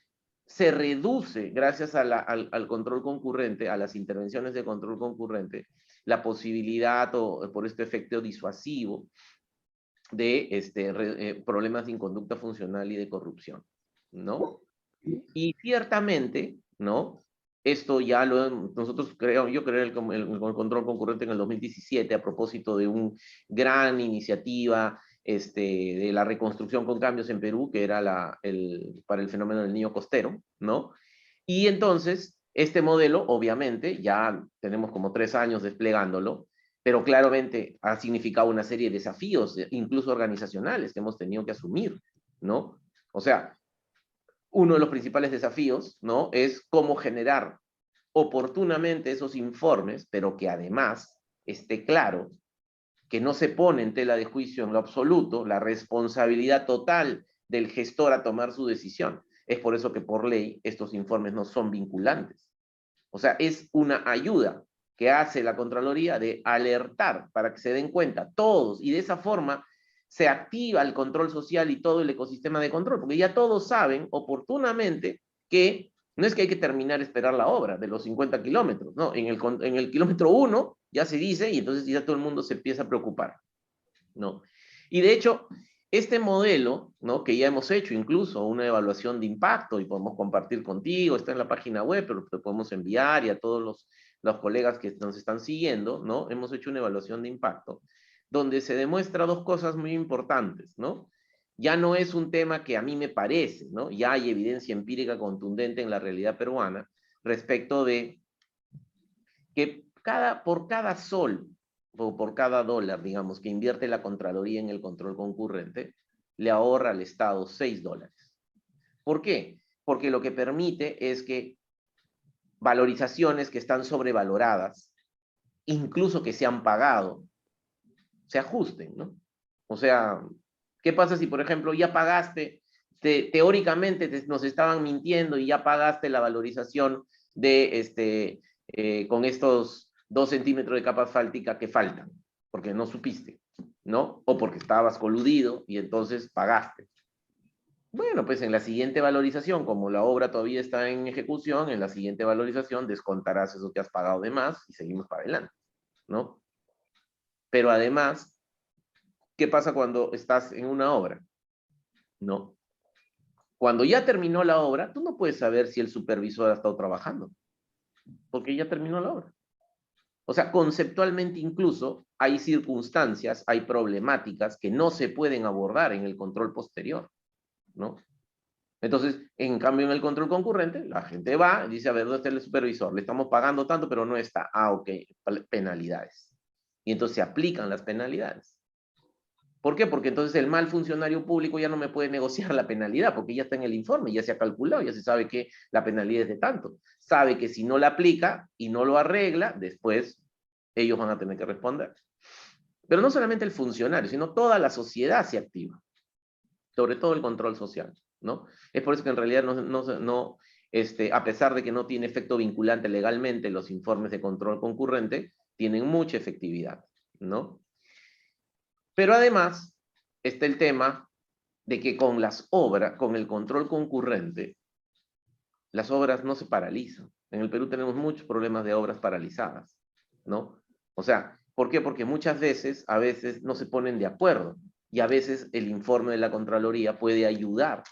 se reduce, gracias a al control concurrente, a las intervenciones de control concurrente, la posibilidad, o por este efecto disuasivo, de problemas de inconducta funcional y de corrupción, ¿no? Y ciertamente, ¿no? Esto ya nosotros yo creé el control concurrente en el 2017 a propósito de una gran iniciativa de la reconstrucción con cambios en Perú, que era para el fenómeno del niño costero, ¿no? Y entonces, este modelo, obviamente, ya tenemos como 3 años desplegándolo, pero claramente ha significado una serie de desafíos, incluso organizacionales, que hemos tenido que asumir, ¿no? O sea, uno de los principales desafíos, ¿no? Es cómo generar oportunamente esos informes, pero que además esté claro que no se pone en tela de juicio en lo absoluto la responsabilidad total del gestor a tomar su decisión. Es por eso que por ley estos informes no son vinculantes. O sea, es una ayuda que hace la Contraloría de alertar para que se den cuenta todos, y de esa forma se activa el control social y todo el ecosistema de control, porque ya todos saben oportunamente que no es que hay que terminar esperar la obra de los 50 kilómetros, no, en el kilómetro 1 ya se dice, y entonces ya todo el mundo se empieza a preocupar, ¿no? Y de hecho, este modelo, ¿no? Que ya hemos hecho incluso una evaluación de impacto y podemos compartir contigo, está en la página web, pero te podemos enviar, y a todos los colegas que nos están siguiendo, ¿no? Hemos hecho una evaluación de impacto donde se demuestra 2 cosas muy importantes, ¿no? Ya no es un tema que a mí me parece, ¿no? Ya hay evidencia empírica contundente en la realidad peruana respecto de que por cada sol o por cada dólar, digamos, que invierte la Contraloría en el control concurrente, le ahorra al Estado $6. ¿Por qué? Porque lo que permite es que valorizaciones que están sobrevaloradas, incluso que se han pagado, se ajusten, ¿no? O sea, ¿qué pasa si, por ejemplo, ya pagaste, teóricamente nos estaban mintiendo y ya pagaste la valorización de con estos 2 centímetros de capa asfáltica que faltan, porque no supiste, ¿no? O porque estabas coludido y entonces pagaste. Bueno, pues en la siguiente valorización, como la obra todavía está en ejecución, en la siguiente valorización descontarás eso que has pagado de más y seguimos para adelante, ¿no? Pero además, ¿qué pasa cuando estás en una obra? ¿No? Cuando ya terminó la obra, tú no puedes saber si el supervisor ha estado trabajando, porque ya terminó la obra. O sea, conceptualmente incluso hay circunstancias, hay problemáticas que no se pueden abordar en el control posterior, ¿no? Entonces, en cambio, en el control concurrente, la gente va y dice, a ver, ¿dónde está el supervisor? Le estamos pagando tanto, pero no está. Ah, ok, penalidades. Y entonces se aplican las penalidades. ¿Por qué? Porque entonces el mal funcionario público ya no me puede negociar la penalidad, porque ya está en el informe, ya se ha calculado, ya se sabe que la penalidad es de tanto. Sabe que si no la aplica y no lo arregla, después ellos van a tener que responder. Pero no solamente el funcionario, sino toda la sociedad se activa, sobre todo el control social, ¿no? Es por eso que en realidad a pesar de que no tiene efecto vinculante legalmente, los informes de control concurrente tienen mucha efectividad, ¿no? Pero además está el tema de que con las obras, con el control concurrente, las obras no se paralizan. En el Perú tenemos muchos problemas de obras paralizadas, ¿no? O sea, ¿por qué? Porque muchas veces, a veces no se ponen de acuerdo, y a veces el informe de la Contraloría puede ayudar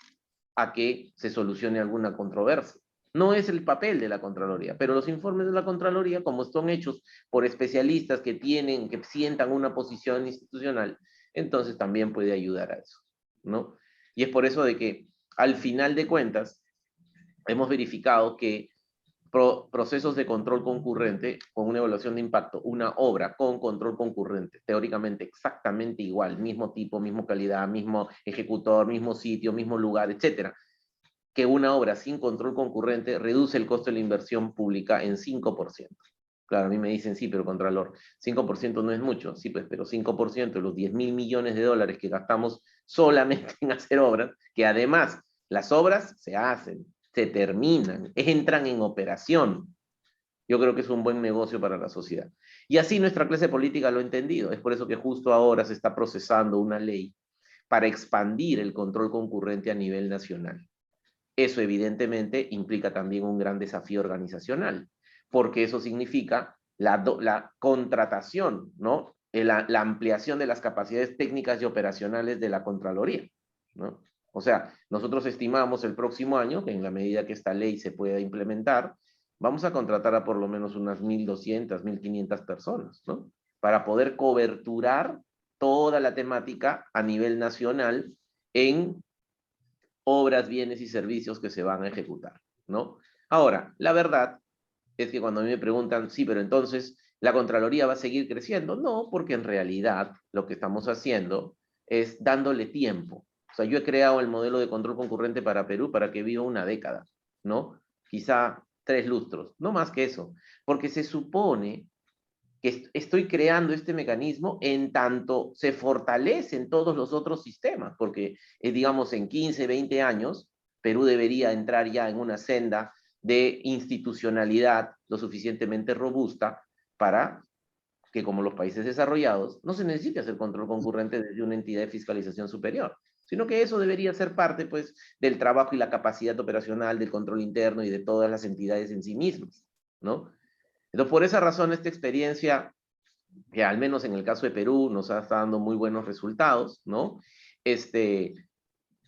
a que se solucione alguna controversia. No es el papel de la Contraloría, pero los informes de la Contraloría, como son hechos por especialistas que sientan una posición institucional, entonces también puede ayudar a eso, ¿no? Y es por eso de que, al final de cuentas, hemos verificado que procesos de control concurrente con una evaluación de impacto, una obra con control concurrente, teóricamente exactamente igual, mismo tipo, misma calidad, mismo ejecutor, mismo sitio, mismo lugar, etcétera, que una obra sin control concurrente reduce el costo de la inversión pública en 5%. Claro, a mí me dicen, sí, pero Contralor, 5% no es mucho. Sí, pues, pero 5% de los 10.000 millones de dólares que gastamos solamente en hacer obras, que además las obras se hacen, se terminan, entran en operación. Yo creo que es un buen negocio para la sociedad. Y así nuestra clase política lo ha entendido. Es por eso que justo ahora se está procesando una ley para expandir el control concurrente a nivel nacional. Eso evidentemente implica también un gran desafío organizacional, porque eso significa la contratación, ¿no? La ampliación de las capacidades técnicas y operacionales de la Contraloría, ¿no? O sea, nosotros estimamos el próximo año, que en la medida que esta ley se pueda implementar, vamos a contratar a por lo menos unas 1.200, 1.500 personas, ¿no? Para poder coberturar toda la temática a nivel nacional en obras, bienes y servicios que se van a ejecutar, ¿no? Ahora, la verdad es que cuando a mí me preguntan, sí, pero entonces, ¿la Contraloría va a seguir creciendo? No, porque en realidad lo que estamos haciendo es dándole tiempo. O sea, yo he creado el modelo de control concurrente para Perú para que viva una década, ¿no? Quizá 3 lustros, no más que eso, porque se supone que estoy creando este mecanismo en tanto se fortalecen todos los otros sistemas, porque digamos en 15, 20 años, Perú debería entrar ya en una senda de institucionalidad lo suficientemente robusta para que, como los países desarrollados, no se necesite hacer control concurrente desde una entidad de fiscalización superior, sino que eso debería ser parte, pues, del trabajo y la capacidad operacional del control interno y de todas las entidades en sí mismas, ¿no? Entonces, por esa razón, esta experiencia, que al menos en el caso de Perú, nos está dando muy buenos resultados, ¿no?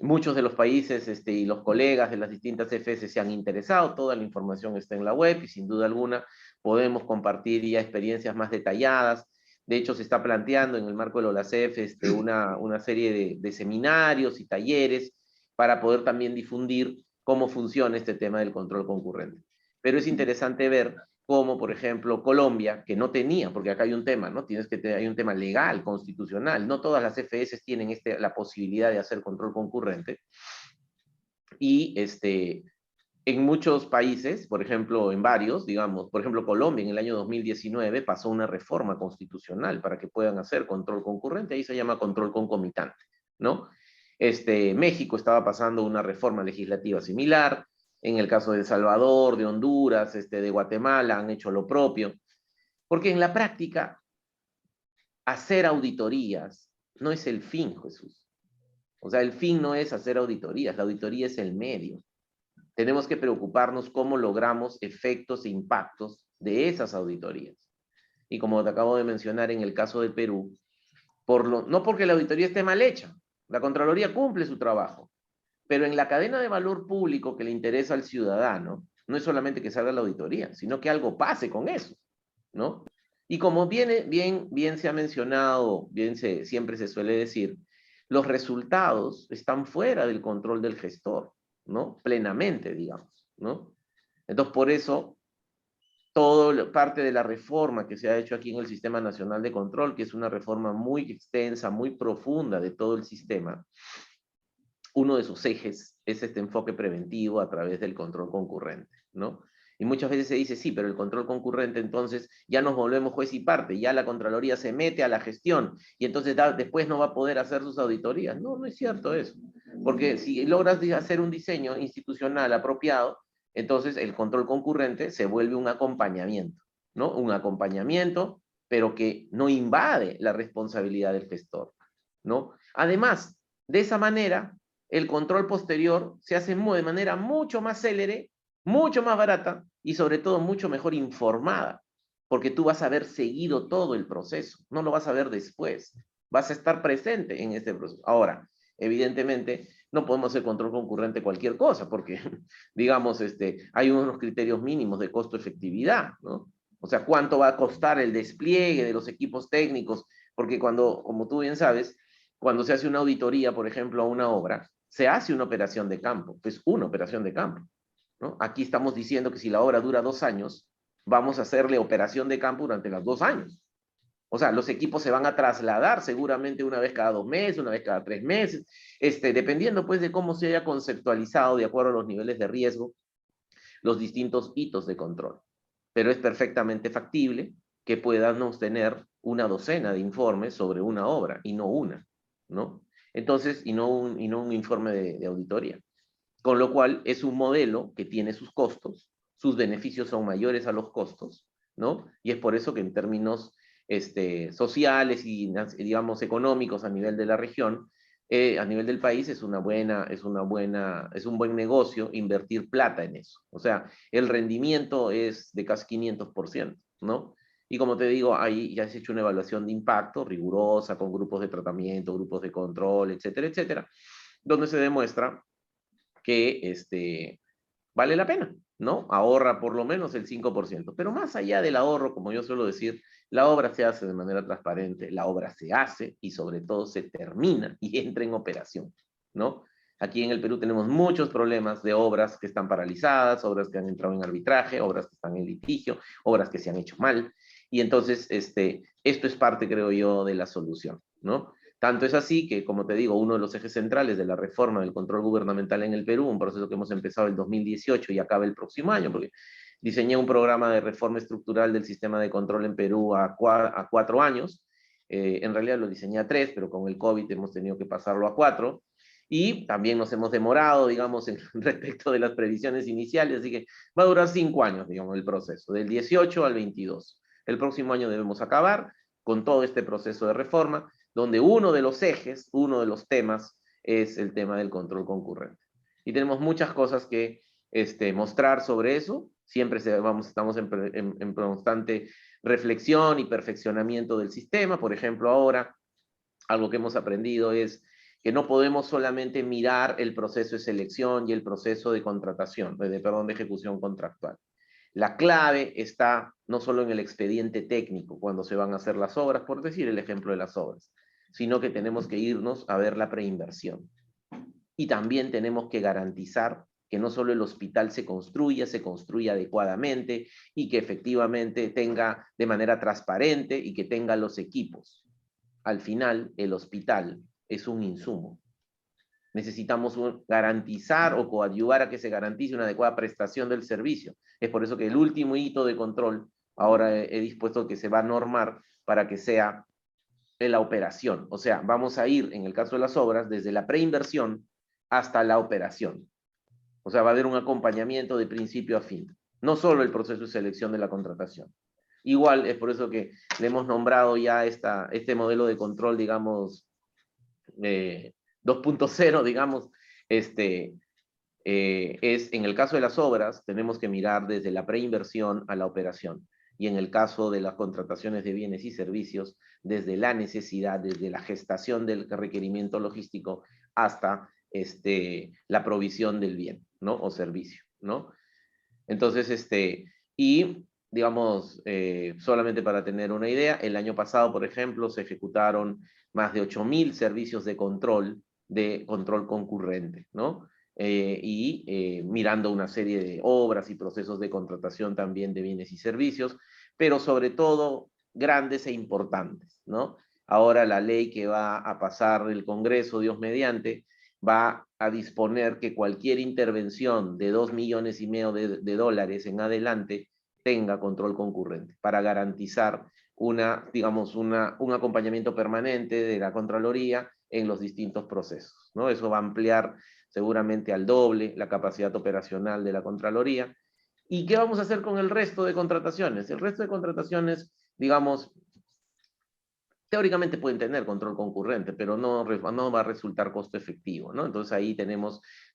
Muchos de los países y los colegas de las distintas FS se han interesado, toda la información está en la web y sin duda alguna podemos compartir ya experiencias más detalladas. De hecho, se está planteando en el marco de la OLACEF una serie de seminarios y talleres para poder también difundir cómo funciona este tema del control concurrente. Pero es interesante ver cómo, por ejemplo, Colombia, que no tenía, porque acá hay un tema, ¿no? Hay un tema legal, constitucional, no todas las FS tienen la posibilidad de hacer control concurrente, y en muchos países, por ejemplo, en varios, digamos, por ejemplo, Colombia en el año 2019 pasó una reforma constitucional para que puedan hacer control concurrente, ahí se llama control concomitante, ¿no? México estaba pasando una reforma legislativa similar, en el caso de El Salvador, de Honduras, de Guatemala, han hecho lo propio, porque en la práctica, hacer auditorías no es el fin, Jesús. O sea, el fin no es hacer auditorías, la auditoría es el medio. Tenemos que preocuparnos cómo logramos efectos e impactos de esas auditorías. Y como te acabo de mencionar en el caso de Perú, no porque la auditoría esté mal hecha, la Contraloría cumple su trabajo, pero en la cadena de valor público que le interesa al ciudadano, no es solamente que salga la auditoría, sino que algo pase con eso, ¿no? Y como bien se ha mencionado, siempre se suele decir, los resultados están fuera del control del gestor, ¿no? Plenamente, digamos, ¿no? Entonces, por eso, parte de la reforma que se ha hecho aquí en el Sistema Nacional de Control, que es una reforma muy extensa, muy profunda de todo el sistema, uno de sus ejes es este enfoque preventivo a través del control concurrente, ¿no? Y muchas veces se dice, sí, pero el control concurrente, entonces ya nos volvemos juez y parte, ya la Contraloría se mete a la gestión y entonces después no va a poder hacer sus auditorías. No, no es cierto eso, porque si logras hacer un diseño institucional apropiado, entonces el control concurrente se vuelve un acompañamiento, ¿no? Un acompañamiento, pero que no invade la responsabilidad del gestor, ¿no? Además, de esa manera, el control posterior se hace de manera mucho más célere, mucho más barata y sobre todo mucho mejor informada, porque tú vas a haber seguido todo el proceso, no lo vas a ver después, vas a estar presente en este proceso. Ahora, evidentemente, no podemos hacer control concurrente cualquier cosa, porque, digamos, hay unos criterios mínimos de costo-efectividad, ¿no? O sea, ¿cuánto va a costar el despliegue de los equipos técnicos? Porque como tú bien sabes, cuando se hace una auditoría, por ejemplo, a una obra, se hace una operación de campo, pues una operación de campo, ¿no? Aquí estamos diciendo que si la obra dura 2 años, vamos a hacerle operación de campo durante los 2 años. O sea, los equipos se van a trasladar seguramente una vez cada 2 meses, una vez cada 3 meses, dependiendo pues de cómo se haya conceptualizado de acuerdo a los niveles de riesgo, los distintos hitos de control. Pero es perfectamente factible que podamos tener una docena de informes sobre una obra y no una, ¿no? Entonces, y no un informe de auditoría. Con lo cual, es un modelo que tiene sus costos, sus beneficios son mayores a los costos, ¿no? Y es por eso que en términos sociales y, digamos, económicos a nivel de la región, a nivel del país es un buen negocio invertir plata en eso. O sea, el rendimiento es de casi 500%, ¿no? Y como te digo, ahí ya se ha hecho una evaluación de impacto rigurosa con grupos de tratamiento, grupos de control, etcétera, etcétera, donde se demuestra que vale la pena, ¿no? Ahorra por lo menos el 5%. Pero más allá del ahorro, como yo suelo decir, la obra se hace de manera transparente, la obra se hace y sobre todo se termina y entra en operación, ¿no? Aquí en el Perú tenemos muchos problemas de obras que están paralizadas, obras que han entrado en arbitraje, obras que están en litigio, obras que se han hecho mal. Y entonces, esto es parte, creo yo, de la solución, ¿no? Tanto es así que, como te digo, uno de los ejes centrales de la reforma del control gubernamental en el Perú, un proceso que hemos empezado el 2018 y acaba el próximo año, porque diseñé un programa de reforma estructural del sistema de control en Perú a 4 años. En realidad lo diseñé a 3, pero con el COVID hemos tenido que pasarlo a 4. Y también nos hemos demorado, digamos, respecto de las previsiones iniciales, así que va a durar 5 años, digamos, el proceso, del 18 al 22. El próximo año debemos acabar con todo este proceso de reforma, donde uno de los ejes, uno de los temas, es el tema del control concurrente. Y tenemos muchas cosas que mostrar sobre eso. Siempre estamos en constante reflexión y perfeccionamiento del sistema. Por ejemplo, ahora, algo que hemos aprendido es que no podemos solamente mirar el proceso de selección y el proceso de contratación, de ejecución contractual. La clave está no solo en el expediente técnico, cuando se van a hacer las obras, por decir el ejemplo de las obras, sino que tenemos que irnos a ver la preinversión. Y también tenemos que garantizar que no solo el hospital se construya adecuadamente y que efectivamente tenga de manera transparente y que tenga los equipos. Al final, el hospital es un insumo. Necesitamos garantizar o coadyuvar a que se garantice una adecuada prestación del servicio. Es por eso que el último hito de control ahora he dispuesto que se va a normar para que sea en la operación. O sea, vamos a ir, en el caso de las obras, desde la preinversión hasta la operación. O sea, va a haber un acompañamiento de principio a fin. No solo el proceso de selección de la contratación. Igual, es por eso que le hemos nombrado ya este modelo de control, digamos, 2.0, digamos, es en el caso de las obras, tenemos que mirar desde la preinversión a la operación. Y en el caso de las contrataciones de bienes y servicios, desde la necesidad, desde la gestación del requerimiento logístico hasta la provisión del bien, ¿no? O servicio, ¿no? Entonces, y digamos, solamente para tener una idea, el año pasado, por ejemplo, se ejecutaron más de 8.000 servicios de control concurrente, ¿no? Mirando una serie de obras y procesos de contratación también de bienes y servicios, pero sobre todo grandes e importantes, ¿no? Ahora la ley que va a pasar del Congreso, Dios mediante, va a disponer que cualquier intervención de $2,5 millones de dólares en adelante tenga control concurrente para garantizar digamos, un acompañamiento permanente de la Contraloría en los distintos procesos, ¿no? Eso va a ampliar seguramente al doble la capacidad operacional de la Contraloría. ¿Y qué vamos a hacer con el resto de contrataciones? El resto de contrataciones, digamos, teóricamente pueden tener control concurrente, pero no va a resultar costo efectivo, ¿no? Entonces ahí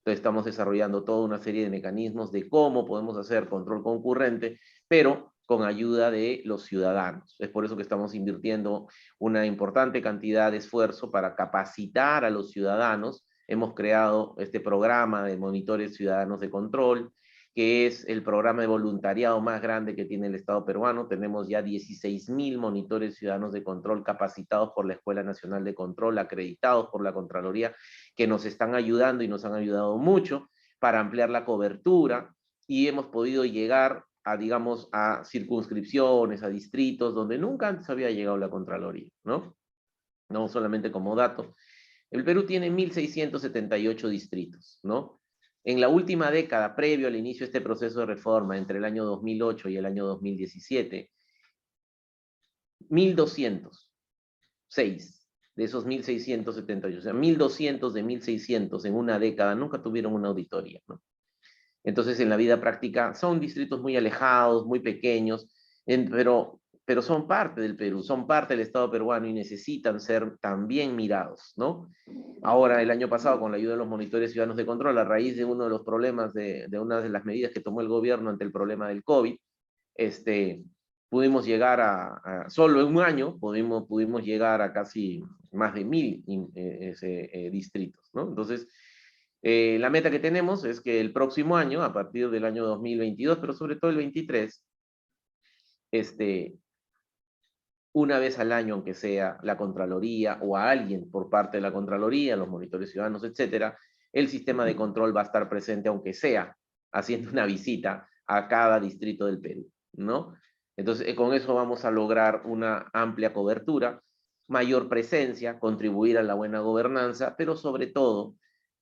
estamos desarrollando toda una serie de mecanismos de cómo podemos hacer control concurrente, pero con ayuda de los ciudadanos. Es por eso que estamos invirtiendo una importante cantidad de esfuerzo para capacitar a los ciudadanos. Hemos creado este programa de monitores ciudadanos de control, que es el programa de voluntariado más grande que tiene el Estado peruano. Tenemos ya 16,000 monitores ciudadanos de control capacitados por la Escuela Nacional de Control, acreditados por la Contraloría, que nos están ayudando y nos han ayudado mucho para ampliar la cobertura, y hemos podido llegar a, digamos, a circunscripciones, a distritos donde nunca antes había llegado la Contraloría, ¿no? No solamente como dato. El Perú tiene 1.678 distritos, ¿no? En la última década, previo al inicio de este proceso de reforma, entre el año 2008 y el año 2017, 1.206 de esos 1.678, o sea, 1.200 de 1.600 en una década nunca tuvieron una auditoría, ¿no? Entonces, en la vida práctica son distritos muy alejados, muy pequeños, pero son parte del Perú, son parte del Estado peruano y necesitan ser también mirados, ¿no? Ahora, el año pasado, con la ayuda de los monitores ciudadanos de control, a raíz de uno de los problemas, de una de las medidas que tomó el gobierno ante el problema del COVID, pudimos llegar solo en un año, pudimos llegar a casi más de 1000 distritos, ¿no? Entonces, la meta que tenemos es que el próximo año, a partir del año 2022, pero sobre todo el 23, una vez al año, aunque sea la Contraloría o a alguien por parte de la Contraloría, los monitores ciudadanos, etcétera, el sistema de control va a estar presente, aunque sea haciendo una visita a cada distrito del Perú, ¿no? Entonces, con eso vamos a lograr una amplia cobertura, mayor presencia, contribuir a la buena gobernanza, pero sobre todo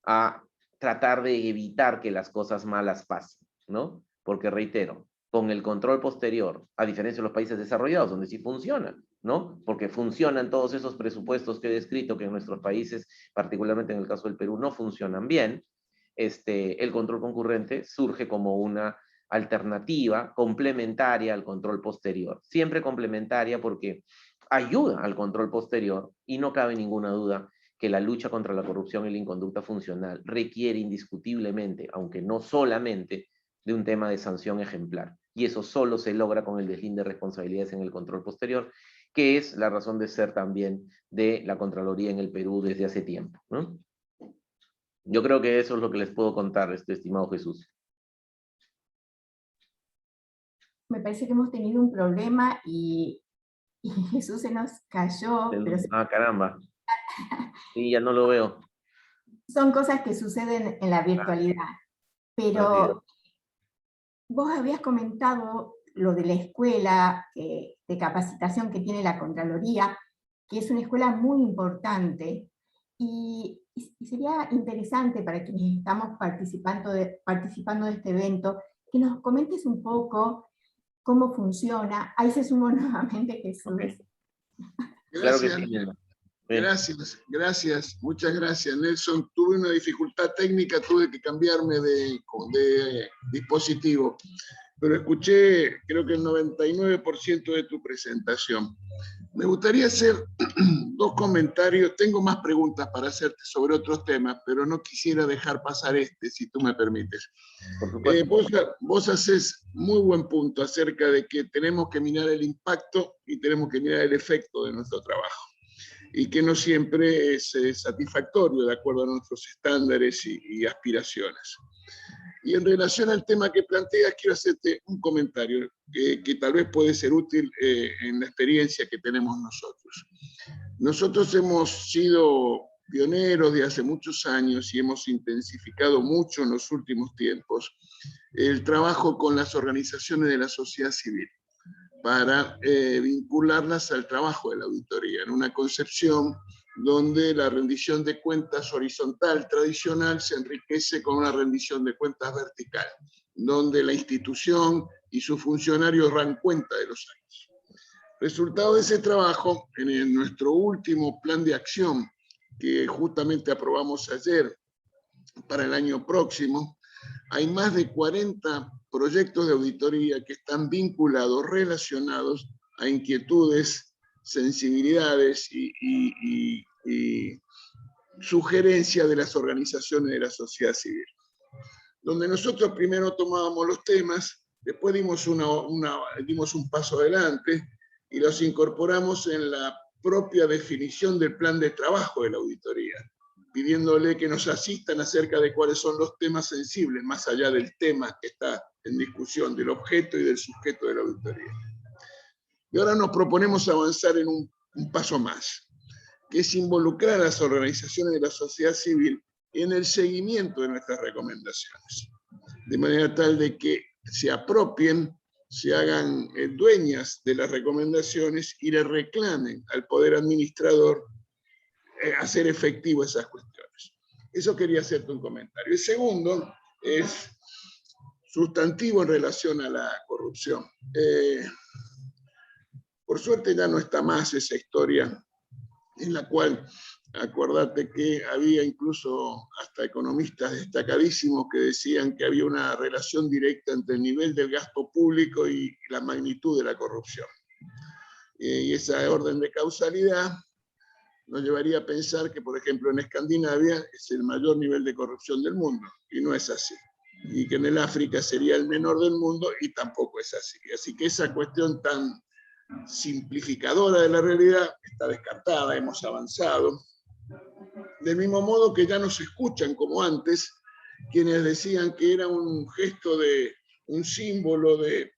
a tratar de evitar que las cosas malas pasen, ¿no? Porque reitero, con el control posterior, a diferencia de los países desarrollados, donde sí funciona, ¿no? Porque funcionan todos esos presupuestos que he descrito, que en nuestros países, particularmente en el caso del Perú, no funcionan bien, el control concurrente surge como una alternativa complementaria al control posterior. Siempre complementaria porque ayuda al control posterior y no cabe ninguna duda que la lucha contra la corrupción y la inconducta funcional requiere indiscutiblemente, aunque no solamente, de un tema de sanción ejemplar. Y eso solo se logra con el deslinde de responsabilidades en el control posterior, que es la razón de ser también de la Contraloría en el Perú desde hace tiempo, ¿no? Yo creo que eso es lo que les puedo contar, estimado Jesús. Me parece que hemos tenido un problema y Jesús se nos cayó, pero Ah, caramba. Sí, ya no lo veo. son cosas que suceden en la virtualidad. Pero vos habías comentado lo de la escuela de capacitación que tiene la Contraloría, que es una escuela muy importante, y sería interesante para quienes estamos participando de este evento, que nos comentes un poco cómo funciona. Ahí se sumó nuevamente Jesús. Okay. Claro que Gracias. sí, Nelson. Gracias, muchas gracias, Nelson. Tuve una dificultad técnica, tuve que cambiarme de dispositivo, pero escuché creo que el 99% de tu presentación. Me gustaría hacer dos comentarios, tengo más preguntas para hacerte sobre otros temas, pero no quisiera dejar pasar si tú me permites. Por supuesto. Vos haces muy buen punto acerca de que tenemos que mirar el impacto y tenemos que mirar el efecto de nuestro trabajo, y que no siempre es satisfactorio de acuerdo a nuestros estándares y aspiraciones. Y en relación al tema que planteas, quiero hacerte un comentario que tal vez puede ser útil en la experiencia que tenemos nosotros. Nosotros hemos sido pioneros de hace muchos años y hemos intensificado mucho en los últimos tiempos el trabajo con las organizaciones de la sociedad civil para vincularlas al trabajo de la auditoría, en una concepción donde la rendición de cuentas horizontal tradicional se enriquece con una rendición de cuentas vertical, donde la institución y sus funcionarios dan cuenta de los años. Resultado de ese trabajo, en nuestro último plan de acción, que justamente aprobamos ayer para el año próximo, hay más de 40 proyectos de auditoría que están vinculados, relacionados a inquietudes, sensibilidades y sugerencias de las organizaciones de la sociedad civil. Donde nosotros primero tomábamos los temas, después dimos un paso adelante y los incorporamos en la propia definición del plan de trabajo de la auditoría, pidiéndole que nos asistan acerca de cuáles son los temas sensibles, más allá del tema que está en discusión, del objeto y del sujeto de la auditoría. Y ahora nos proponemos avanzar en un paso más, que es involucrar a las organizaciones de la sociedad civil en el seguimiento de nuestras recomendaciones, de manera tal de que se apropien, se hagan dueñas de las recomendaciones y le reclamen al poder administrador hacer efectivo esas cuestiones. Eso quería hacerte un comentario. El segundo es sustantivo en relación a la corrupción. Por suerte ya no está más esa historia en la cual Acordate que había incluso hasta economistas destacadísimos que decían que había una relación directa entre el nivel del gasto público y la magnitud de la corrupción. Y esa orden de causalidad nos llevaría a pensar que, por ejemplo, en Escandinavia es el mayor nivel de corrupción del mundo, y no es así. Y que en el África sería el menor del mundo, y tampoco es así. Así que esa cuestión tan simplificadora de la realidad está descartada, hemos avanzado. Del mismo modo que ya no se escuchan como antes quienes decían que era un gesto de un símbolo de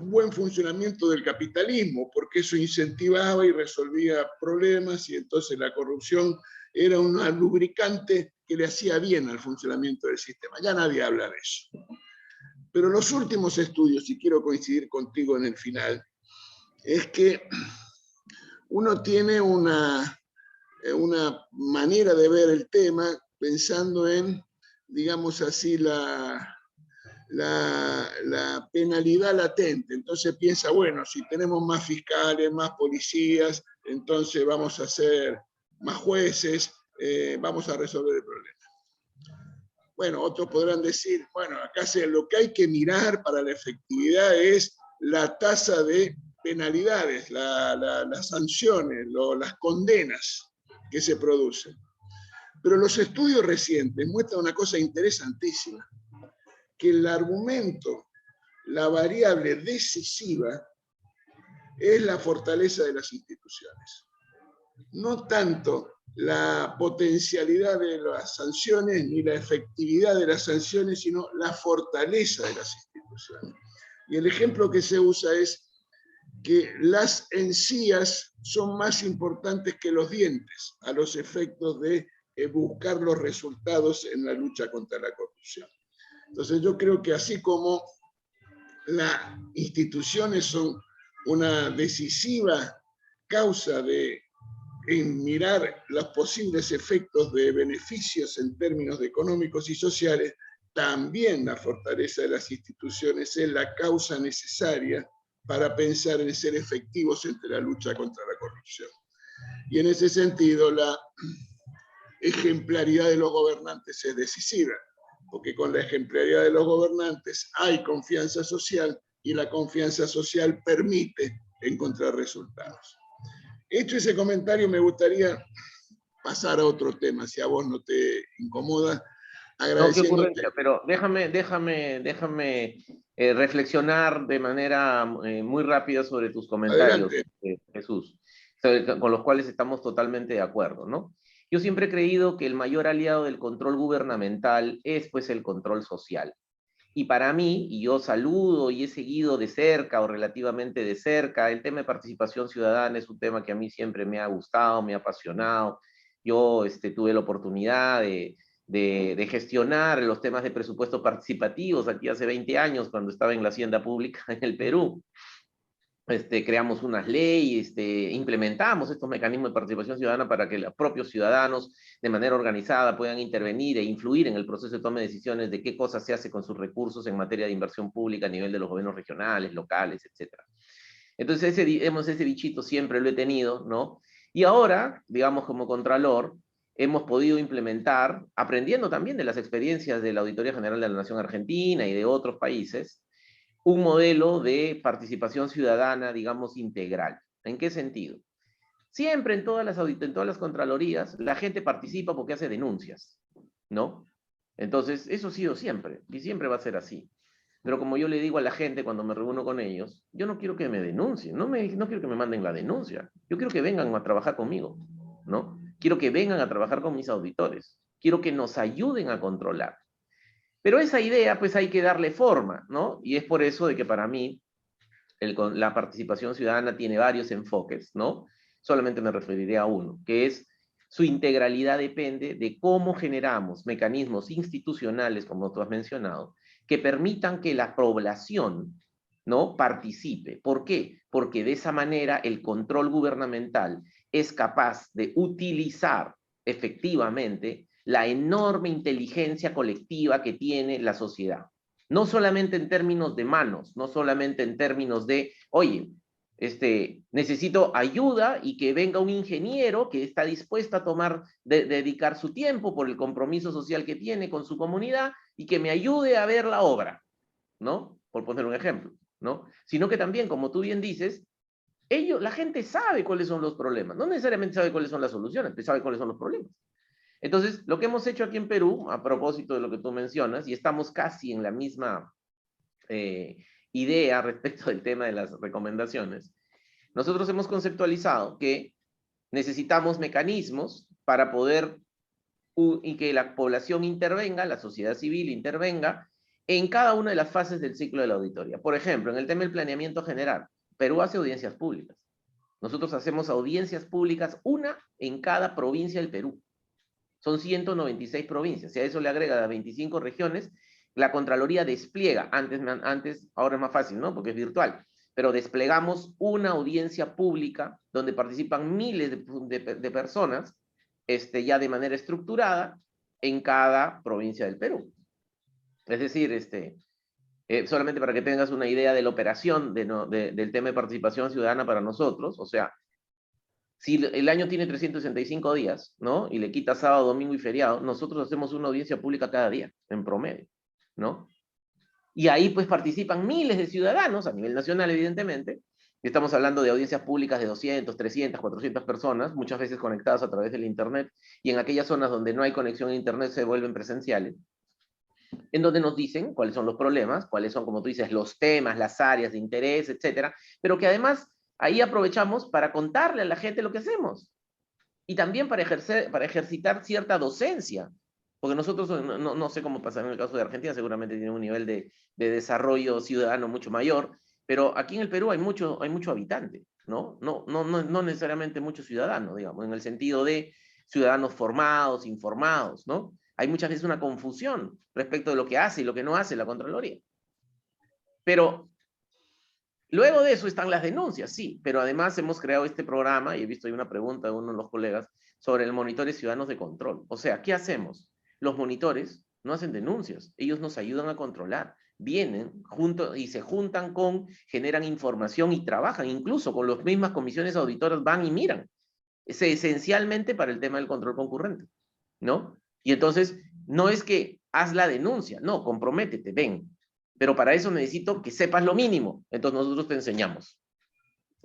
buen funcionamiento del capitalismo, porque eso incentivaba y resolvía problemas, y entonces la corrupción era un lubricante que le hacía bien al funcionamiento del sistema. Ya nadie habla de eso. Pero los últimos estudios, y quiero coincidir contigo en el final, es que uno tiene una manera de ver el tema pensando en, digamos así, la penalidad latente. Entonces piensa, bueno, si tenemos más fiscales, más policías, entonces vamos a hacer más jueces, vamos a resolver el problema. Bueno, otros podrán decir, bueno, acá lo que hay que mirar para la efectividad es la tasa de penalidades, las sanciones, las condenas que se producen. Pero los estudios recientes muestran una cosa interesantísima, que el argumento, la variable decisiva, es la fortaleza de las instituciones. No tanto la potencialidad de las sanciones ni la efectividad de las sanciones, sino la fortaleza de las instituciones. Y el ejemplo que se usa es que las encías son más importantes que los dientes a los efectos de buscar los resultados en la lucha contra la corrupción. Entonces yo creo que así como las instituciones son una decisiva causa en mirar los posibles efectos de beneficios en términos económicos y sociales, también la fortaleza de las instituciones es la causa necesaria para pensar en ser efectivos entre la lucha contra la corrupción. Y en ese sentido, la ejemplaridad de los gobernantes es decisiva, porque con la ejemplaridad de los gobernantes hay confianza social, y la confianza social permite encontrar resultados. Hecho ese comentario, me gustaría pasar a otro tema, si a vos no te incomoda, agradeciéndote. No, qué ocurrencia, pero déjame reflexionar de manera muy rápida sobre tus comentarios, Jesús, con los cuales estamos totalmente de acuerdo, ¿no? Yo siempre he creído que el mayor aliado del control gubernamental es, pues, el control social. Y para mí, y yo saludo y he seguido de cerca o relativamente de cerca, el tema de participación ciudadana es un tema que a mí siempre me ha gustado, me ha apasionado. Yo tuve la oportunidad de gestionar los temas de presupuestos participativos aquí hace 20 años, cuando estaba en la Hacienda Pública en el Perú. Creamos unas leyes, implementamos estos mecanismos de participación ciudadana para que los propios ciudadanos de manera organizada puedan intervenir e influir en el proceso de toma de decisiones de qué cosas se hace con sus recursos en materia de inversión pública a nivel de los gobiernos regionales, locales, etc. Entonces ese bichito siempre lo he tenido, ¿no? Y ahora, digamos, como Contralor, hemos podido implementar, aprendiendo también de las experiencias de la Auditoría General de la Nación Argentina y de otros países, un modelo de participación ciudadana, digamos, integral. ¿En qué sentido? Siempre en todas las contralorías, la gente participa porque hace denuncias, ¿no? Entonces, eso ha sido siempre, y siempre va a ser así. Pero como yo le digo a la gente cuando me reúno con ellos, yo no quiero que me denuncien, no quiero que me manden la denuncia, yo quiero que vengan a trabajar conmigo, ¿no? Quiero que vengan a trabajar con mis auditores, quiero que nos ayuden a controlar. Pero esa idea, pues hay que darle forma, ¿no? Y es por eso de que para mí la participación ciudadana tiene varios enfoques, ¿no? Solamente me referiré a uno, que es su integralidad depende de cómo generamos mecanismos institucionales, como tú has mencionado, que permitan que la población, ¿no?, participe. ¿Por qué? Porque de esa manera el control gubernamental es capaz de utilizar efectivamente la enorme inteligencia colectiva que tiene la sociedad. No solamente en términos de manos, no solamente en términos de, oye, necesito ayuda y que venga un ingeniero que está dispuesto a dedicar su tiempo por el compromiso social que tiene con su comunidad y que me ayude a ver la obra, ¿no? Por poner un ejemplo, ¿no? Sino que también, como tú bien dices, la gente sabe cuáles son los problemas, no necesariamente sabe cuáles son las soluciones, pero sabe cuáles son los problemas. Entonces, lo que hemos hecho aquí en Perú, a propósito de lo que tú mencionas, y estamos casi en la misma idea respecto del tema de las recomendaciones, nosotros hemos conceptualizado que necesitamos mecanismos para poder y que la población intervenga, la sociedad civil intervenga en cada una de las fases del ciclo de la auditoría. Por ejemplo, en el tema del planeamiento general, Perú hace audiencias públicas. Nosotros hacemos audiencias públicas, una en cada provincia del Perú. Son 196 provincias. Si a eso le agrega las 25 regiones, la Contraloría despliega, antes, ahora es más fácil, ¿no? Porque es virtual, pero desplegamos una audiencia pública donde participan miles de personas, ya de manera estructurada, en cada provincia del Perú. Es decir, solamente para que tengas una idea de la operación del tema de participación ciudadana para nosotros, o sea, si el año tiene 365 días, ¿no? Y le quitas sábado, domingo y feriado, nosotros hacemos una audiencia pública cada día, en promedio, ¿no? Y ahí pues participan miles de ciudadanos, a nivel nacional evidentemente, y estamos hablando de audiencias públicas de 200, 300, 400 personas, muchas veces conectadas a través del internet, y en aquellas zonas donde no hay conexión a internet se vuelven presenciales, en donde nos dicen cuáles son los problemas, cuáles son, como tú dices, los temas, las áreas de interés, etcétera, pero que además ahí aprovechamos para contarle a la gente lo que hacemos. Y también para ejercitar cierta docencia, porque nosotros, no sé cómo pasa en el caso de Argentina, seguramente tiene un nivel de desarrollo ciudadano mucho mayor, pero aquí en el Perú hay mucho habitante, ¿no? No necesariamente mucho ciudadano, digamos, en el sentido de ciudadanos formados, informados, ¿no? Hay muchas veces una confusión respecto de lo que hace y lo que no hace la Contraloría. Pero luego de eso están las denuncias, sí, pero además hemos creado este programa, y he visto ahí una pregunta de uno de los colegas, sobre el monitores ciudadanos de control. O sea, ¿qué hacemos? Los monitores no hacen denuncias, ellos nos ayudan a controlar. Vienen juntos y se juntan generan información y trabajan, incluso con las mismas comisiones auditoras van y miran. Es esencialmente para el tema del control concurrente, ¿no? Y entonces, no es que haz la denuncia, no, comprométete, ven. Pero para eso necesito que sepas lo mínimo. Entonces nosotros te enseñamos.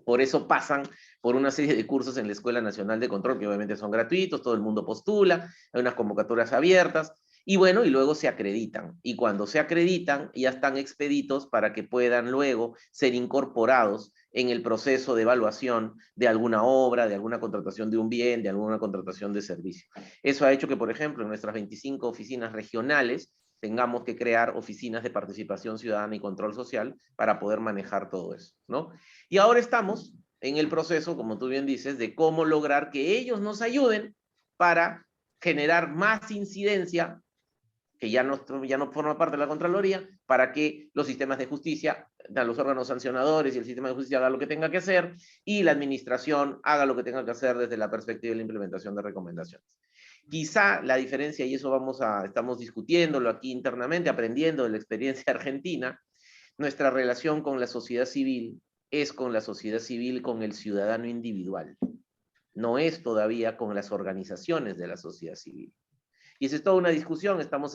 Por eso pasan por una serie de cursos en la Escuela Nacional de Control, que obviamente son gratuitos, todo el mundo postula, hay unas convocatorias abiertas, y bueno, y luego se acreditan. Y cuando se acreditan, ya están expeditos para que puedan luego ser incorporados en el proceso de evaluación de alguna obra, de alguna contratación de un bien, de alguna contratación de servicio. Eso ha hecho que, por ejemplo, en nuestras 25 oficinas regionales, tengamos que crear oficinas de participación ciudadana y control social para poder manejar todo eso, ¿no? Y ahora estamos en el proceso, como tú bien dices, de cómo lograr que ellos nos ayuden para generar más incidencia, que ya no forma parte de la Contraloría, para que los sistemas de justicia, los órganos sancionadores y el sistema de justicia haga lo que tenga que hacer y la administración haga lo que tenga que hacer desde la perspectiva de la implementación de recomendaciones. Quizá la diferencia, y eso estamos discutiéndolo aquí internamente, aprendiendo de la experiencia argentina, nuestra relación con la sociedad civil es con la sociedad civil, con el ciudadano individual. No es todavía con las organizaciones de la sociedad civil. Y esa es toda una discusión. Vamos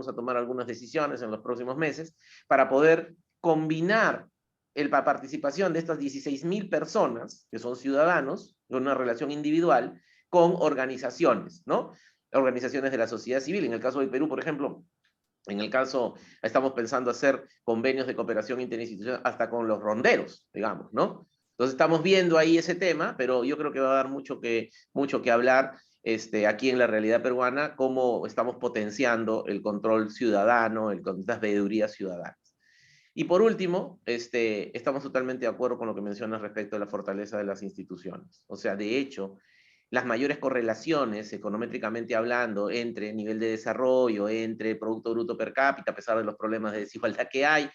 a tomar algunas decisiones en los próximos meses para poder combinar la participación de estas 16,000 personas, que son ciudadanos, con una relación individual, con organizaciones, ¿no? Organizaciones de la sociedad civil. En el caso del Perú, por ejemplo, estamos pensando hacer convenios de cooperación interinstitucional hasta con los ronderos, digamos, ¿no? Entonces estamos viendo ahí ese tema, pero yo creo que va a dar mucho que hablar aquí en la realidad peruana, cómo estamos potenciando el control ciudadano, las veedurías ciudadanas. Y por último, estamos totalmente de acuerdo con lo que mencionas respecto a la fortaleza de las instituciones. O sea, de hecho, las mayores correlaciones, econométricamente hablando, entre nivel de desarrollo, entre Producto Bruto Per Cápita, a pesar de los problemas de desigualdad que hay,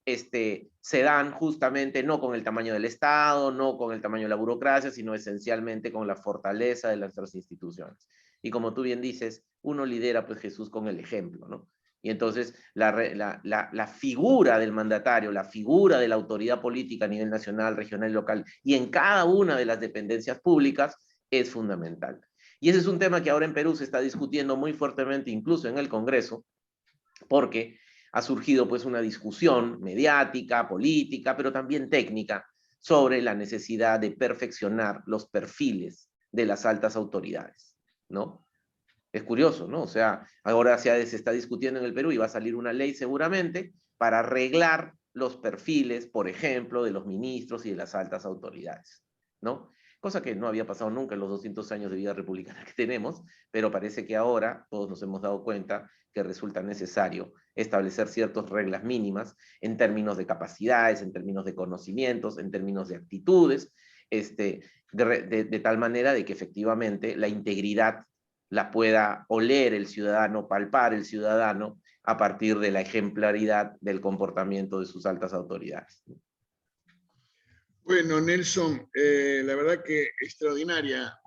se dan justamente no con el tamaño del Estado, no con el tamaño de la burocracia, sino esencialmente con la fortaleza de nuestras instituciones. Y como tú bien dices, uno lidera, pues, Jesús, con el ejemplo, ¿no? Y entonces la figura del mandatario, la figura de la autoridad política a nivel nacional, regional y local, y en cada una de las dependencias públicas, es fundamental. Y ese es un tema que ahora en Perú se está discutiendo muy fuertemente, incluso en el Congreso, porque ha surgido pues una discusión mediática, política, pero también técnica, sobre la necesidad de perfeccionar los perfiles de las altas autoridades, ¿no? Es curioso, ¿no? O sea, ahora se está discutiendo en el Perú y va a salir una ley seguramente para arreglar los perfiles, por ejemplo, de los ministros y de las altas autoridades, ¿no? Cosa que no había pasado nunca en los 200 años de vida republicana que tenemos, pero parece que ahora todos nos hemos dado cuenta que resulta necesario establecer ciertas reglas mínimas en términos de capacidades, en términos de conocimientos, en términos de actitudes, de tal manera de que efectivamente la integridad la pueda oler el ciudadano, palpar el ciudadano a partir de la ejemplaridad del comportamiento de sus altas autoridades. Bueno, Nelson, la verdad que extraordinaria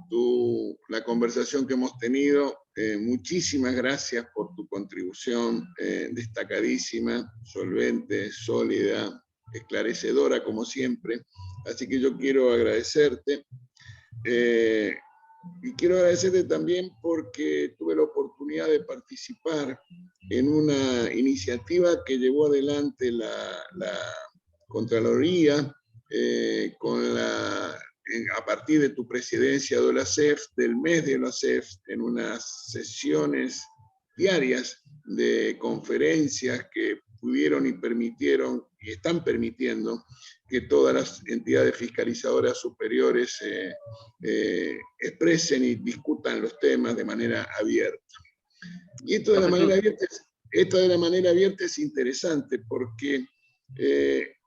la conversación que hemos tenido. Muchísimas gracias por tu contribución destacadísima, solvente, sólida, esclarecedora como siempre. Así que yo quiero agradecerte. Y quiero agradecerte también porque tuve la oportunidad de participar en una iniciativa que llevó adelante la Contraloría a partir de tu presidencia de OLACEF, del mes de OLACEF, en unas sesiones diarias de conferencias que pudieron y permitieron y están permitiendo que todas las entidades fiscalizadoras superiores expresen y discutan los temas de manera abierta. Y esto de la manera abierta es interesante porque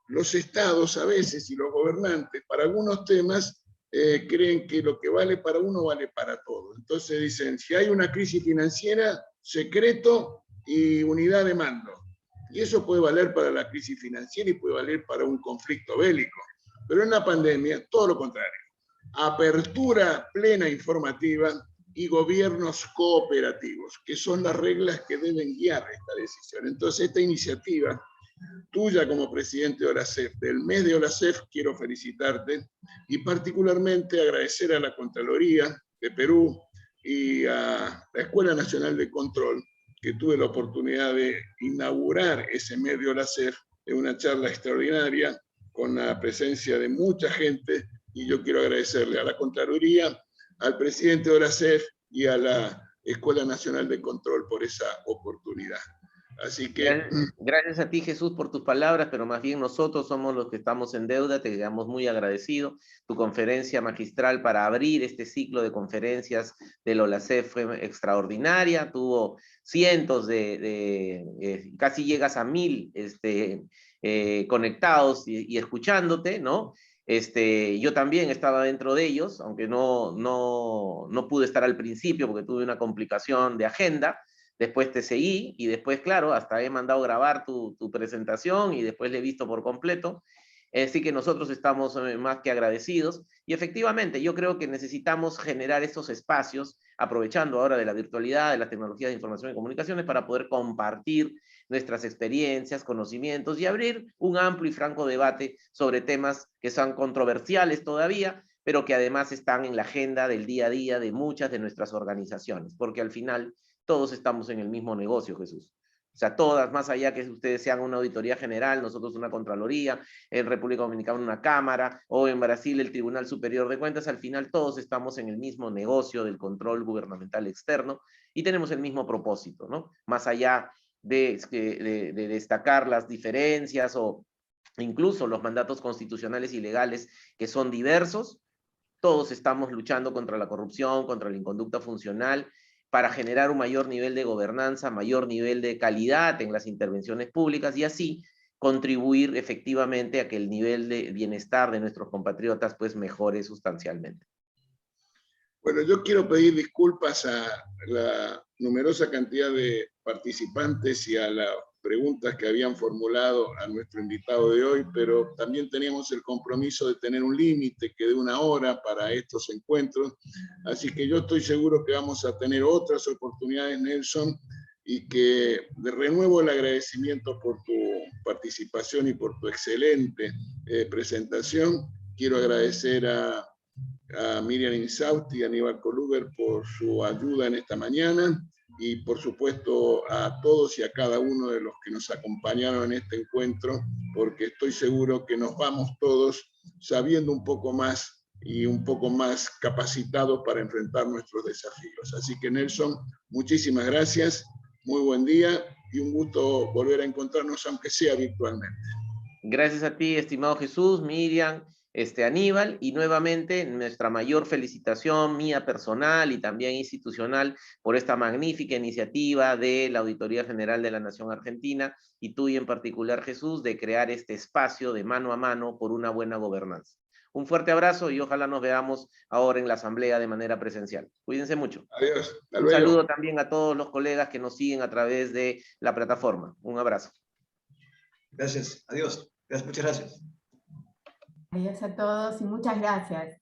los estados a veces y los gobernantes para algunos temas creen que lo que vale para uno vale para todos. Entonces dicen, si hay una crisis financiera, secreto y unidad de mando. Y eso puede valer para la crisis financiera y puede valer para un conflicto bélico. Pero en la pandemia, todo lo contrario. Apertura plena informativa y gobiernos cooperativos, que son las reglas que deben guiar esta decisión. Entonces, esta iniciativa tuya como presidente de OLACEF, del mes de OLACEF, quiero felicitarte y particularmente agradecer a la Contraloría de Perú y a la Escuela Nacional de Control, que tuve la oportunidad de inaugurar ese mes de OLACEF en una charla extraordinaria con la presencia de mucha gente, y yo quiero agradecerle a la Contraloría, al presidente de OLACEF y a la Escuela Nacional de Control por esa oportunidad. Así que... Gracias a ti, Jesús, por tus palabras, pero más bien nosotros somos los que estamos en deuda, te quedamos muy agradecidos. Tu conferencia magistral para abrir este ciclo de conferencias del OLACEF fue extraordinaria, tuvo cientos casi llegas a 1000 conectados y escuchándote, ¿no? Yo también estaba dentro de ellos, aunque no pude estar al principio porque tuve una complicación de agenda. Después te seguí y después, claro, hasta he mandado grabar tu presentación y después la he visto por completo. Así que nosotros estamos más que agradecidos. Y efectivamente, yo creo que necesitamos generar estos espacios, aprovechando ahora de la virtualidad, de las tecnologías de información y comunicaciones, para poder compartir nuestras experiencias, conocimientos y abrir un amplio y franco debate sobre temas que son controversiales todavía, pero que además están en la agenda del día a día de muchas de nuestras organizaciones, porque al final todos estamos en el mismo negocio, Jesús. O sea, todas, más allá que ustedes sean una auditoría general, nosotros una Contraloría, en República Dominicana una Cámara, o en Brasil el Tribunal Superior de Cuentas, al final todos estamos en el mismo negocio del control gubernamental externo y tenemos el mismo propósito, ¿no? Más allá de destacar las diferencias o incluso los mandatos constitucionales y legales que son diversos, todos estamos luchando contra la corrupción, contra la inconducta funcional, para generar un mayor nivel de gobernanza, mayor nivel de calidad en las intervenciones públicas y así contribuir efectivamente a que el nivel de bienestar de nuestros compatriotas pues mejore sustancialmente. Bueno, yo quiero pedir disculpas a la numerosa cantidad de participantes y a las preguntas que habían formulado a nuestro invitado de hoy, pero también teníamos el compromiso de tener un límite que de 1 hora para estos encuentros, así que yo estoy seguro que vamos a tener otras oportunidades, Nelson, y que de renuevo el agradecimiento por tu participación y por tu excelente presentación. Quiero agradecer a Miriam Insausti y a Aníbal Coluber por su ayuda en esta mañana y por supuesto a todos y a cada uno de los que nos acompañaron en este encuentro, porque estoy seguro que nos vamos todos sabiendo un poco más y un poco más capacitados para enfrentar nuestros desafíos. Así que Nelson, muchísimas gracias, muy buen día y un gusto volver a encontrarnos, aunque sea virtualmente. Gracias a ti, estimado Jesús, Miriam, Aníbal, y nuevamente nuestra mayor felicitación mía personal y también institucional por esta magnífica iniciativa de la Auditoría General de la Nación Argentina y tuya en particular, Jesús, de crear este espacio de mano a mano por una buena gobernanza. Un fuerte abrazo y ojalá nos veamos ahora en la asamblea de manera presencial. Cuídense mucho. Adiós. Hasta luego. Un saludo también a todos los colegas que nos siguen a través de la plataforma. Un abrazo. Gracias. Adiós. Muchas gracias. Adiós a todos y muchas gracias.